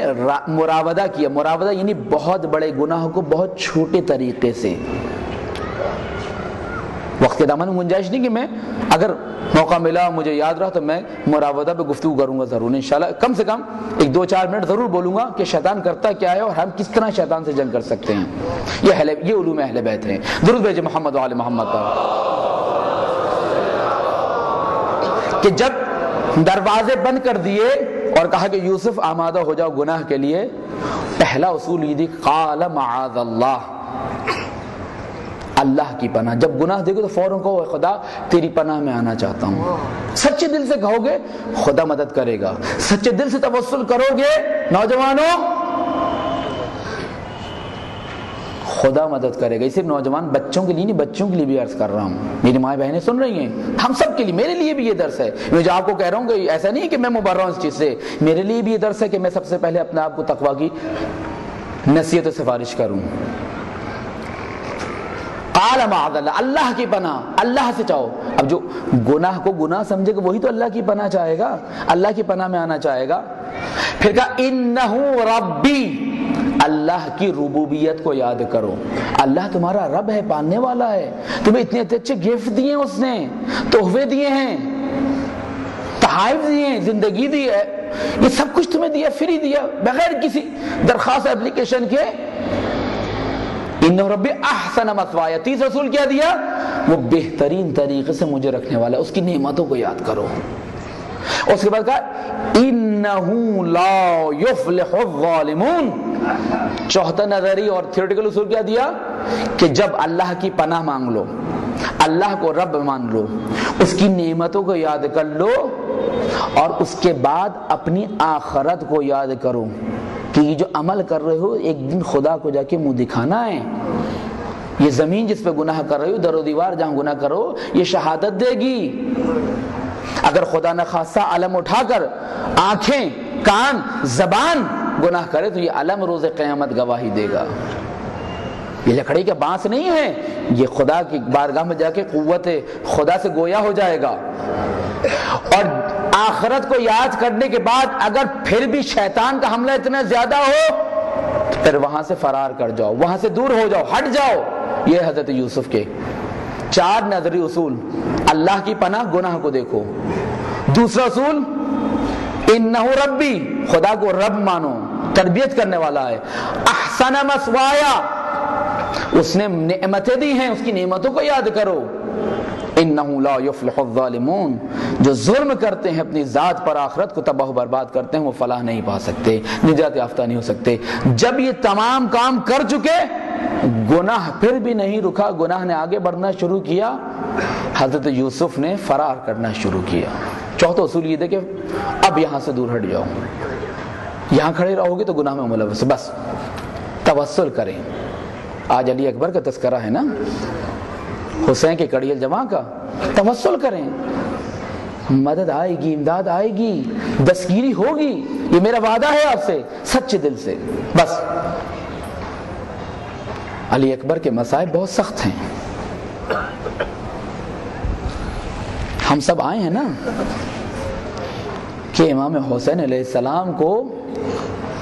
مراودہ کیا۔ مراودہ یعنی بہت بڑے گناہ کو بہت چھوٹے طریقے سے، وقت کے دامن میں گنجائش نہیں کہ میں اگر موقع ملا مجھے یاد رہا تو میں مراودہ پہ گفتگو کروں گا ضرور انشاءاللہ، کم سے کم 1-2-4 منٹ ضرور بولوں گا کہ شیطان کرتا کیا ہے اور ہم کس طرح شیطان سے جنگ کر سکتے ہیں۔ یہ علوم اہل بیت ہیں۔ درود بھیجے محمد و آل محمد پر، کہ جب دروازے بند کر دیے اور کہا کہ یوسف آمادہ ہو جاؤ گناہ کے لیے، پہلا اصول یہ دی قال معاذ اللہ، اللہ کی پناہ۔ جب گناہ دیکھو تو فوراً کہو خدا تیری پناہ میں آنا چاہتا ہوں۔ سچے دل سے کہو گے خدا مدد کرے گا، سچے دل سے توسل کرو گے نوجوانوں خدا مدد کرے گا۔ صرف نوجوان بچوں کے لیے نہیں، بچوں کے لیے بھی عرض کر رہا ہوں، میری مائیں بہنیں سن رہی ہیں، ہم سب کے لیے، میرے لیے بھی یہ درس ہے۔ میں جو آپ کو کہہ رہا ہوں کہ ایسا نہیں کہ میں مبرر ہوں اس چیز سے، میرے لیے بھی یہ درس ہے کہ میں سب سے پہلے اپنے آپ کو تقویٰ کی نصیحت و سفارش کروں۔ قال معاذ اللہ، اللہ کی پناہ، اللہ سے چاہو۔ اب جو گناہ کو گناہ سمجھے گا وہی تو اللہ کی پناہ چاہے گا، اللہ کی پناہ میں آنا چاہے گا۔ پھر کہا انہ ربی، اللہ کی ربوبیت کو یاد کرو۔ اللہ تمہارا رب ہے، پالنے والا ہے، تمہیں اتنے اچھے گفٹ دیے ہیں، اس نے تحفے دیے ہیں، تحائف دیے ہیں، زندگی دی ہے، یہ سب کچھ تمہیں دیا، فری دیا، بغیر کسی درخواست اپلیکیشن کے۔ انہ ربی احسن مثوایا، تیسرا رسول کیا دیا؟ وہ بہترین طریقے سے مجھے رکھنے والا ہے، اس کی نعمتوں کو یاد کرو۔ اس کے بعد کہا انہ لا یفلح الظالمون۔ چوتھا نظری اور تھیوریٹیکل اصول کیا دیا؟ کہ جب اللہ کی پناہ مانگ لو، اللہ کو رب مان لو، اس کی نعمتوں کو یاد کر لو، اور اس کے بعد اپنی آخرت کو یاد کرو کہ یہ جو عمل کر رہے ہو ایک دن خدا کو جا کے منہ دکھانا ہے۔ یہ زمین جس پہ گناہ کر رہے ہو، در و دیوار جہاں گناہ کرو، یہ شہادت دے گی۔ اگر خدا نہ خاصہ علم اٹھا کر آنکھیں، کان، زبان گناہ کرے تو یہ علم روز قیامت گواہی دے گا۔ یہ لکڑی کا بانس نہیں ہے، یہ خدا کی بارگاہ میں جا کے قوت خدا سے گویا ہو جائے گا۔ اور آخرت کو یاد کرنے کے بعد اگر پھر بھی شیطان کا حملہ اتنا زیادہ ہو تو پھر وہاں سے فرار کر جاؤ، وہاں سے دور ہو جاؤ، ہٹ جاؤ۔ یہ حضرت یوسف کے 4 نظری اصول۔ اللہ کی پناہ، گناہ کو دیکھو۔ دوسرا اصول انہ ربی، خدا کو رب مانو، تربیت کرنے والا ہے۔ احسن مثوایا، اس نے نعمتیں دی ہیں، اس کی نعمتوں کو یاد کرو۔ انہ لا یفلح الظالمون، جو ظلم کرتے ہیں اپنی ذات پر، آخرت کو تباہ و برباد کرتے ہیں، وہ فلاح نہیں پا سکتے، نجات یافتہ نہیں ہو سکتے۔ جب یہ تمام کام کر چکے، گناہ پھر بھی نہیں رکا، گناہ نے آگے بڑھنا شروع کیا، حضرت یوسف نے فرار کرنا شروع کیا۔ چوتھا اصول یہ دیکھیں، اب یہاں سے دور ہٹ جاؤ، یہاں کھڑے رہو گے تو گناہ میں ملوث، بس توسل کریں۔ آج علی اکبر کا تذکرہ ہے نا، حسین کے کڑیل جماع کا، توسل کریں، مدد آئے گی، امداد آئے گی، دستگیری ہوگی، یہ میرا وعدہ ہے آپ سے، سچے دل سے۔ بس علی اکبر کے مصائب بہت سخت ہیں، ہم سب آئے ہیں نا کہ امام حسین علیہ السلام کو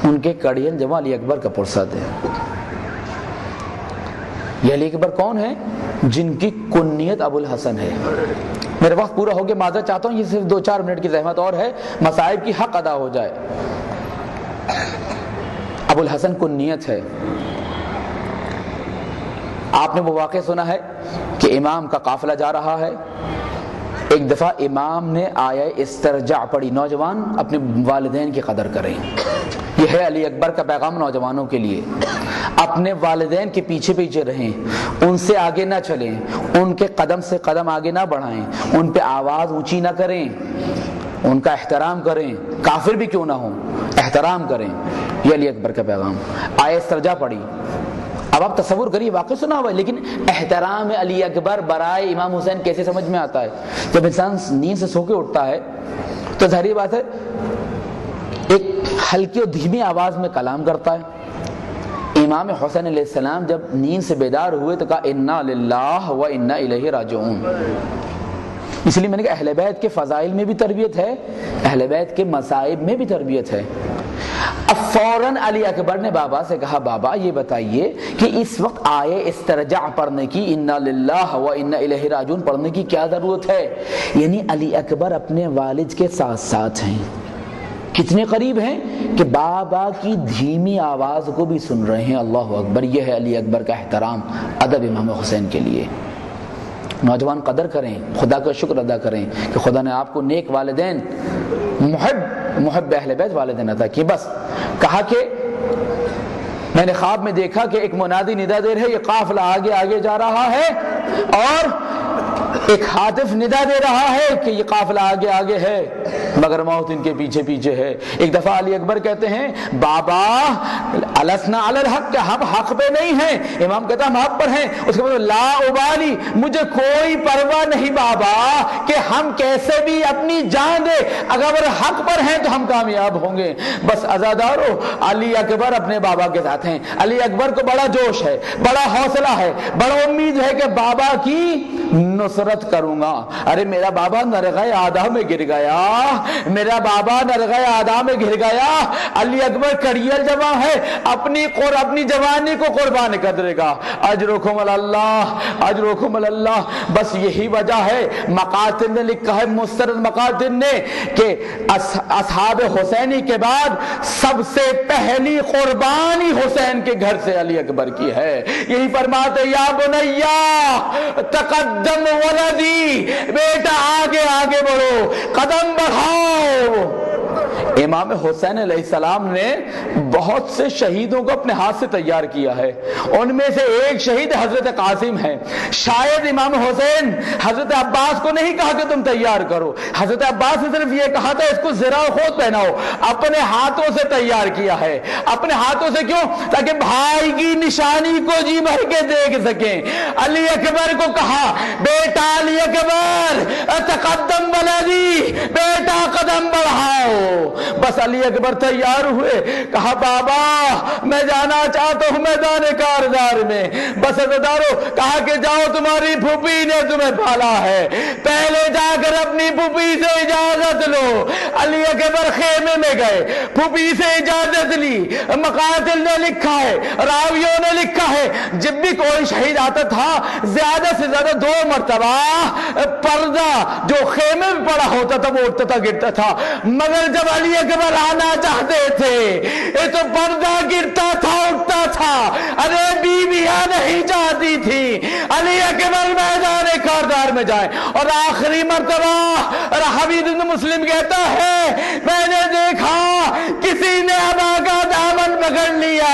ان کے کڑیل جماع علی اکبر کا پرسد ہے۔ یہ علی اکبر کون ہے؟ جن کی کنیت ابو الحسن ہے۔ میرے وقت پورا ہو گیا، معذرت چاہتا ہوں، یہ صرف 2-4 منٹ کی زحمت اور ہے، مصائب کی حق ادا ہو جائے۔ ابو الحسن کنیت ہے۔ آپ نے وہ واقعہ سنا ہے کہ امام کا قافلہ جا رہا ہے، ایک دفعہ امام نے آیا استرجاع پڑھی، نوجوان اپنے والدین کی قدر کریں۔ یہ ہے علی اکبر کا پیغام نوجوانوں کے لیے، اپنے والدین کے پیچھے پیچھے رہیں، ان سے آگے نہ چلیں، ان کے قدم سے قدم آگے نہ بڑھائیں، ان پہ آواز اونچی نہ کریں، ان کا احترام کریں، کافر بھی کیوں نہ ہوں، احترام کریں۔ یہ علی اکبر کا پیغام۔ آئے استرجاع پڑھی۔ اب آپ تصور کریے، واقع سنا ہوا ہے، لیکن احترام علی اکبر برائے امام حسین کیسے سمجھ میں آتا ہے؟ جب انسان نیند سے سو کے اٹھتا ہے تو ظاہری بات ہے ایک ہلکی اور دھیمی آواز میں کلام کرتا ہے۔ امام حسین علیہ السلام جب نیند سے بیدار ہوئے تو کہا انا للہ و انا الیہ راجعون۔ اس لیے میں نے کہا اہل بیت کے فضائل میں بھی تربیت ہے، اہل بیت کے مصائب میں بھی تربیت ہے۔ اب فوراً علی اکبر نے بابا سے کہا بابا یہ بتائیے کہ اس وقت آئے استرجاع پڑھنے کی انا للہ و انا الیہ راجعون پڑھنے کی کیا ضرورت ہے؟ یعنی علی اکبر اپنے والد کے ساتھ ساتھ ہیں، کتنے قریب ہیں کہ بابا کی دھیمی آواز کو بھی سن رہے ہیں۔ اللہ اکبر، یہ ہے علی اکبر کا احترام، ادب امام حسین کے لیے۔ نوجوان قدر کریں، خدا کا شکر ادا کریں کہ خدا نے آپ کو نیک والدین، محب اہل بیت والدین عطا کیے۔ بس کہا کہ میں نے خواب میں دیکھا کہ ایک منادی ندا دے رہے، یہ قافلہ آگے آگے جا رہا ہے اور ایک ہاتف ندا دے رہا ہے کہ یہ قافلہ آگے آگے ہے مگر موت ان کے پیچھے پیچھے ہے۔ ایک دفعہ علی اکبر کہتے ہیں بابا السنا علی الحق، کیا ہم حق پہ نہیں ہیں؟ امام کہتا ہم حق پر ہیں۔ اس کے بعد لا ابالی، مجھے کوئی پرواہ نہیں بابا کہ ہم کیسے بھی اپنی جان دے، اگر حق پر ہیں تو ہم کامیاب ہوں گے۔ بس عزادارو، علی اکبر اپنے بابا کے ساتھ ہیں۔ علی اکبر کو بڑا جوش ہے، بڑا حوصلہ ہے، بڑا امید ہے کہ بابا کی نصرت کروں گا۔ ارے میرا بابا نرغہ آدھا میں گر گیا، میرا بابا نرغہ آدھا میں گر گیا۔ علی اکبر کڑیل جوان ہے، اپنی جوانی کو قربان کر دے گا۔ اجرکم اللہ، اجرکم اللہ۔ بس یہی وجہ ہے، مقاتل نے لکھا ہے، مسترد مقاتل نے، کہ اصحاب حسینی کے بعد سب سے پہلی قربانی حسین کے گھر سے علی اکبر کی ہے۔ یہی فرماتے یا بنیا تقدم ولدی، بیٹا آگے آگے بڑھو، قدم بڑھاؤ۔ امام حسین علیہ السلام نے بہت سے شہیدوں کو اپنے ہاتھ سے تیار کیا ہے، ان میں سے ایک شہید حضرت قاسم ہے۔ شاید امام حسین حضرت عباس کو نہیں کہا کہ تم تیار کرو، حضرت عباس نے صرف یہ کہا تھا اس کو زرہ خود پہناؤ، اپنے ہاتھوں سے تیار کیا ہے۔ اپنے ہاتھوں سے کیوں؟ تاکہ بھائی کی نشانی کو جی بھر کے دیکھ سکیں۔ علی اکبر کو کہا بیٹا علی اکبر تقدم ولدی، بیٹا قدم بڑھاؤ۔ بس علی اکبر تیار ہوئے، کہا بابا میں جانا چاہتا ہوں میدان کارزار میں۔ بس عزادارو، کہا کہ جاؤ تمہاری پھوپھی نے تمہیں پالا ہے، پہلے جا کر اپنی پھوپھی سے اجازت لو۔ علی اکبر خیمے میں گئے، پھوپھی سے اجازت لی۔ مقاتل نے لکھا ہے، راویوں نے لکھا ہے، جب بھی کوئی شہید آتا تھا زیادہ سے زیادہ 2 مرتبہ پردہ جو خیمے میں پڑا ہوتا تھا وہ اٹھتا تھا گرتا تھا، مگر جب علی اکبر آنا چاہتے تھے یہ تو پردہ گرتا تھا اٹھتا تھا۔ ارے بیویاں نہیں چاہتی تھی علی اکبر میدان کاردار میں جائے۔ اور آخری مرتبہ حبیب بن مسلم کہتا ہے میں نے دیکھا کسی نے ابا کا دامن پکڑ لیا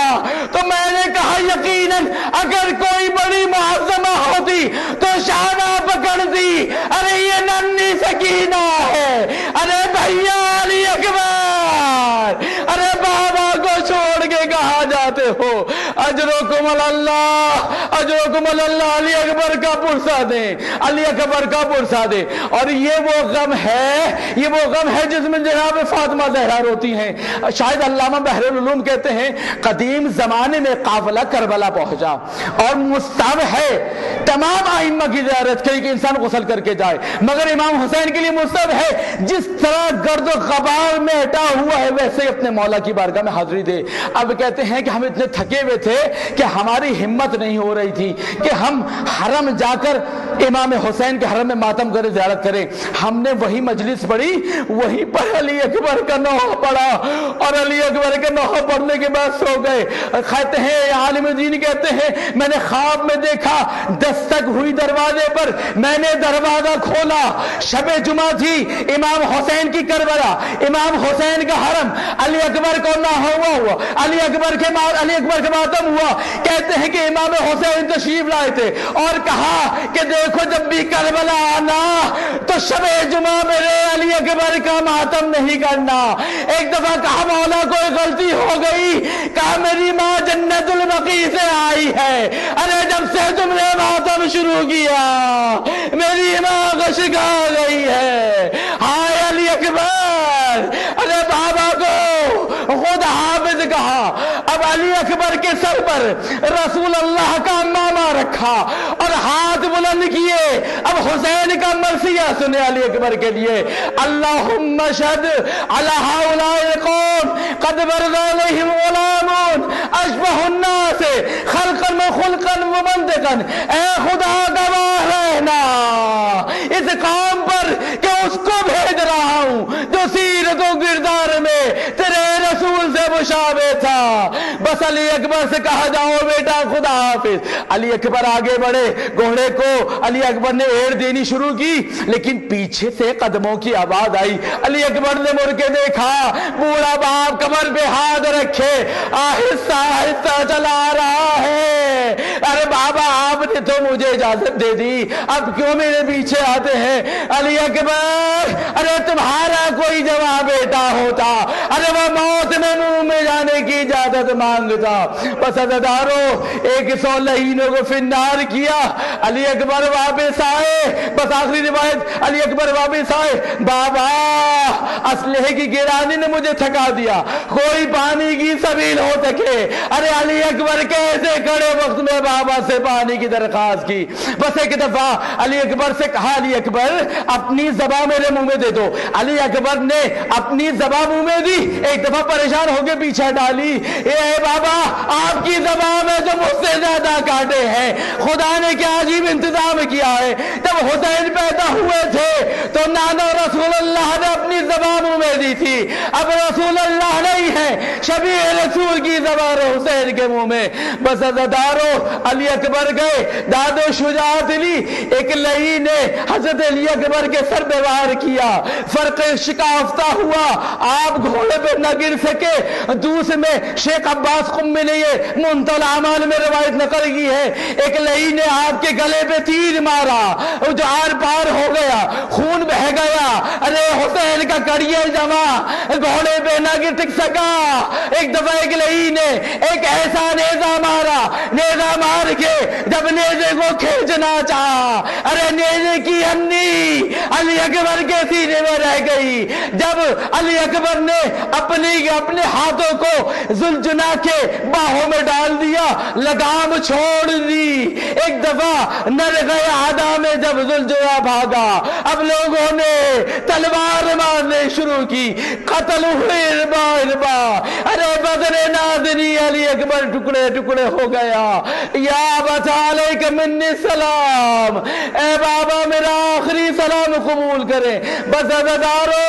تو میں نے کہا یقیناً اگر کوئی بڑی معظمہ ہوتی تو شانہ پکڑتی۔ ارے یہ ننھی سکینہ ہے، ارے بھیا علی اکبر، ارے بابا کو چھوڑ کے کہاں جاتے ہو؟ اجرکم اللہ، اجرکم اللہ۔ علی اکبر کا پرسہ دیں، علی اکبر کا پرسہ دیں۔ اور یہ وہ غم ہے، یہ وہ غم ہے جس میں جناب فاطمہ زہرا روتی ہیں۔ شاید علامہ بحر العلوم کہتے ہیں قدیم زمانے میں قافلہ کربلا پہنچا اور مستحب ہے تمام ائمہ کی زیارت کی کہ انسان غسل کر کے جائے، مگر امام حسین کے لیے مستحب ہے جس طرح گرد و غبار میں ہٹا ہوا ہے ویسے ہی اپنے مولا کی بارگاہ میں حاضری دے۔ اب کہتے ہیں کہ ہم اتنے تھکے ہوئے تھے کہ ہماری ہمت نہیں ہو رہی تھی کہ ہم حرم جا کر امام حسین کے حرم میں ماتم کرے، زیارت کریں۔ ہم نے وہی مجلس پڑھی، وہیں پر علی اکبر کا نوحہ پڑھا اور علی اکبر کے نوحہ پڑھنے کے بعد سو گئے۔ کہتے ہیں عالم دین کہتے ہیں میں نے خواب میں دیکھا دستک ہوئی دروازے پر، میں نے دروازہ کھولا، شب جمعہ تھی، امام حسین کی کربلا، امام حسین کا حرم، علی اکبر کو نوحہ ہوا، علی اکبر کے ماتم ہوا۔ کہتے ہیں کہ امام حسین تشریف لائے تھے اور کہا کہ دیکھو جب بھی کربلا آنا تو شب جمعہ میرے علی اکبر کا ماتم نہیں کرنا۔ ایک دفعہ کہا مولا کوئی غلطی ہو گئی، کہا میری ماں جنت البقیع سے آئی ہے، ارے جب سے تم نے ماتم شروع کیا میری ماں غشگا گئی ہے۔ ہائے علی اکبر، ارے بابا کو خود حافظ کہا۔ اب علی اکبر کے سر پر رسول اللہ کا امامہ رکھا اور ہاتھ بلند بلند کیے. اب حسین کا مرثیہ سنے علی اکبر کے لیے. اللہم شہد علی ہؤلاء القوم قد برز علیہم غلام اشبہ الناس خلقا وخلقا ومنطقا. اے خدا گواہ رہنا اس قوم پر کہ اس کو بھیج رہا ہوں جو سیرت و کردار میں تیرے رسول سے مشابہ تھا. بس علی اکبر سے کہا جاؤ بیٹا خدا حافظ. علی اکبر آگے بڑھے. گھوڑے کو علی اکبر نے ایڑ دینی شروع کی لیکن پیچھے سے قدموں کی آواز آئی. علی اکبر نے مڑ کے دیکھا بوڑھا باپ کمر پہ ہاتھ رکھے آہستہ آہستہ چلا رہا ہے. ارے بابا آپ نے تو مجھے اجازت دے دی, اب کیوں میرے پیچھے آتے ہیں؟ علی اکبر ارے تمہارا کوئی جواب بیٹا ہوتا ارے وہ موت میں منہ میں جانے کی اجازت مانگتا. بس عزیزانو 100 لعینوں کو فنار کیا. علی اکبر واپس آئے. بس آخری روایت علی اکبر واپس آئے. بابا اسلحے کی گرانی نے مجھے تھکا دیا, کوئی پانی کی سبیل ہو سکے. ارے علی اکبر کیسے کھڑے وقت میں بابا سے پانی کی درخواست کی. بس ایک دفعہ علی اکبر سے کہا علی اکبر اپنی زبان میرے منہ میں دے دو. علی اکبر نے اپنی زبان منہ میں دی. ایک دفعہ پریشان ہو کے پیچھے ڈالی. اے بابا آپ کی زبان میں جو مجھ سے زیادہ کاٹے ہیں. خدا نے کیا عجیب انتظام کیا ہے. جب حسین پیدا ہوئے تھے تو نانا رسول اللہ نے اپنی زبان منہ میں دی تھی. اب رسول اللہ نہیں ہے, شبیہ رسول کی زبان حسین کے منہ میں. بس عزادارو علی اکبر گئے. دادو شجاعت لی. ایک لعین نے حضرت علی اکبر کے سر پہ وار کیا. فرق شکافتہ ہوا. آپ گھوڑے پہ نہ گر سکے. دوسرے میں شیخ عباس قمی نے یہ منتهى الاعمال میں روایت نقل کی ہے. ایک لعین نے آپ کے گلے پہ تیر مارا, جو آر پار ہو گیا, خون بہ گیا. ارے حسین کا کڑیل جمع, گھوڑے پہ نہ گر ٹک سکا. ایک دفعہ ایک لعین نے ایک ایسا نیزہ مارا, نیزہ مار کے جب نیزے کو کھینچنا چاہا, ارے نیزے کی ہنی علی اکبر کے سینے میں رہ گئی. جب علی اکبر نے اپنے ہاتھوں کو ذوالجناح کے باہوں میں ڈال دیا, لگام چھوڑ دی. ایک دفعہ نر گئے آدھا میں جب ذوالجناح بھاگا, اب لوگوں نے تلوار مارنے شروع کی. قتل ہوئے اربا اربا. ارے بدر نازنی علی اکبر ٹکڑے ٹکڑے ہو گیا. یا ابت علیک منی السلام, اے بابا میرا آخری سلام قبول کریں. بس عزادارو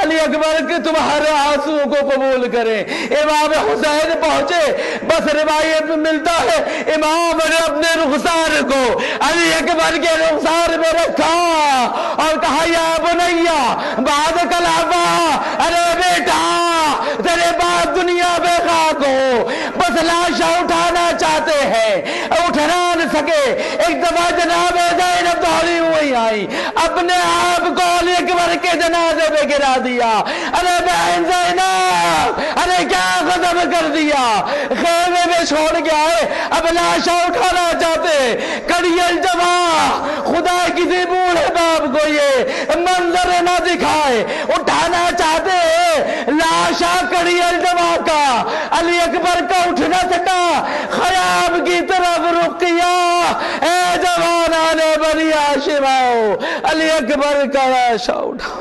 علی اکبر کے تمہارے آنسو کو قبول کریں. امام حسین پہنچے. بس روایت میں ملتا ہے امام نے اپنے رخسار کو علی اکبر کے رخسار میں رکھا اور کہا یا بنیا بعد کلابا, ارے بیٹا تیرے بعد دنیا بے خاک ہو. بس لاشا اٹھانا چاہتے ہیں, اٹھنا نہ سکے. ایک دفعہ جناب زینب دوڑی ہوئی آئی, اپنے آپ کو علی اکبر کے جنازے پہ گرا دیا. ارے بہن زینب ارے کیا غضب کر دیا, خیمے میں چھوڑ کے آئے, اب لاشا اٹھانا چاہتے. کڑیل جمع, خدا کسی بوڑھے باپ کو یہ منظر نہ دکھائے. اٹھانا چاہتے لاشا کڑیل جمع کا. علی اکبر کا اٹھ نہ سکا, خیام کی طرف رخ کیا. اے جوانان بنی ہاشم آؤ, علی اکبر کا لاشا اٹھا.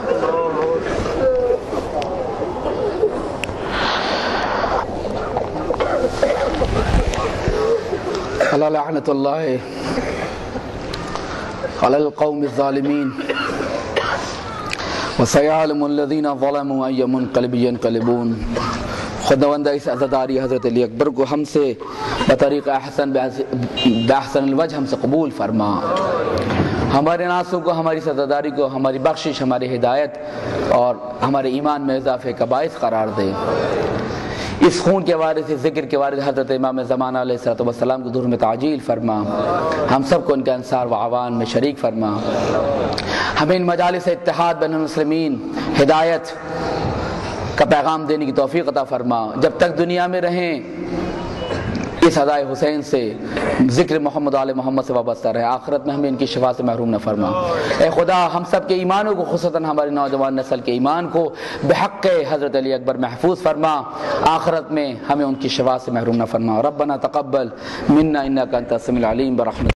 اللہ لعنت اللہ علی القوم الظالمین وسيعلم الذين ظلموا أي منقلب ينقلبون. خداوند اس عزاداری حضرت علی اکبر کو ہم سے بطریق احسن بأحسن الوجہ ہم سے قبول فرما. ہمارے ناسوں کو, ہماری عزاداری کو, ہماری بخشش, ہماری ہدایت اور ہمارے ایمان میں اضافے کا باعث قرار دے. اس خون کے وارث, اس ذکر کے وارث حضرت امام زمانہ علیہ السلام کو دور میں تعجیل فرما. ہم سب کو ان کے انصار و عوان میں شریک فرما. ہمیں ان مجالس اتحاد بین المسلمین ہدایت کا پیغام دینے کی توفیق عطا فرما. جب تک دنیا میں رہیں اس ادائے حسین سے, ذکر محمد آل محمد سے وابستہ رہے. آخرت میں ہمیں ان کی شفاعت سے محروم نہ فرما. اے خدا ہم سب کے ایمانوں کو, خصوصاً ہماری نوجوان نسل کے ایمان کو بحق حضرت علی اکبر محفوظ فرما. آخرت میں ہمیں ان کی شفاعت سے محروم نہ فرما. ربنا تقبل منا انک انت السمیع العلیم برحمتک.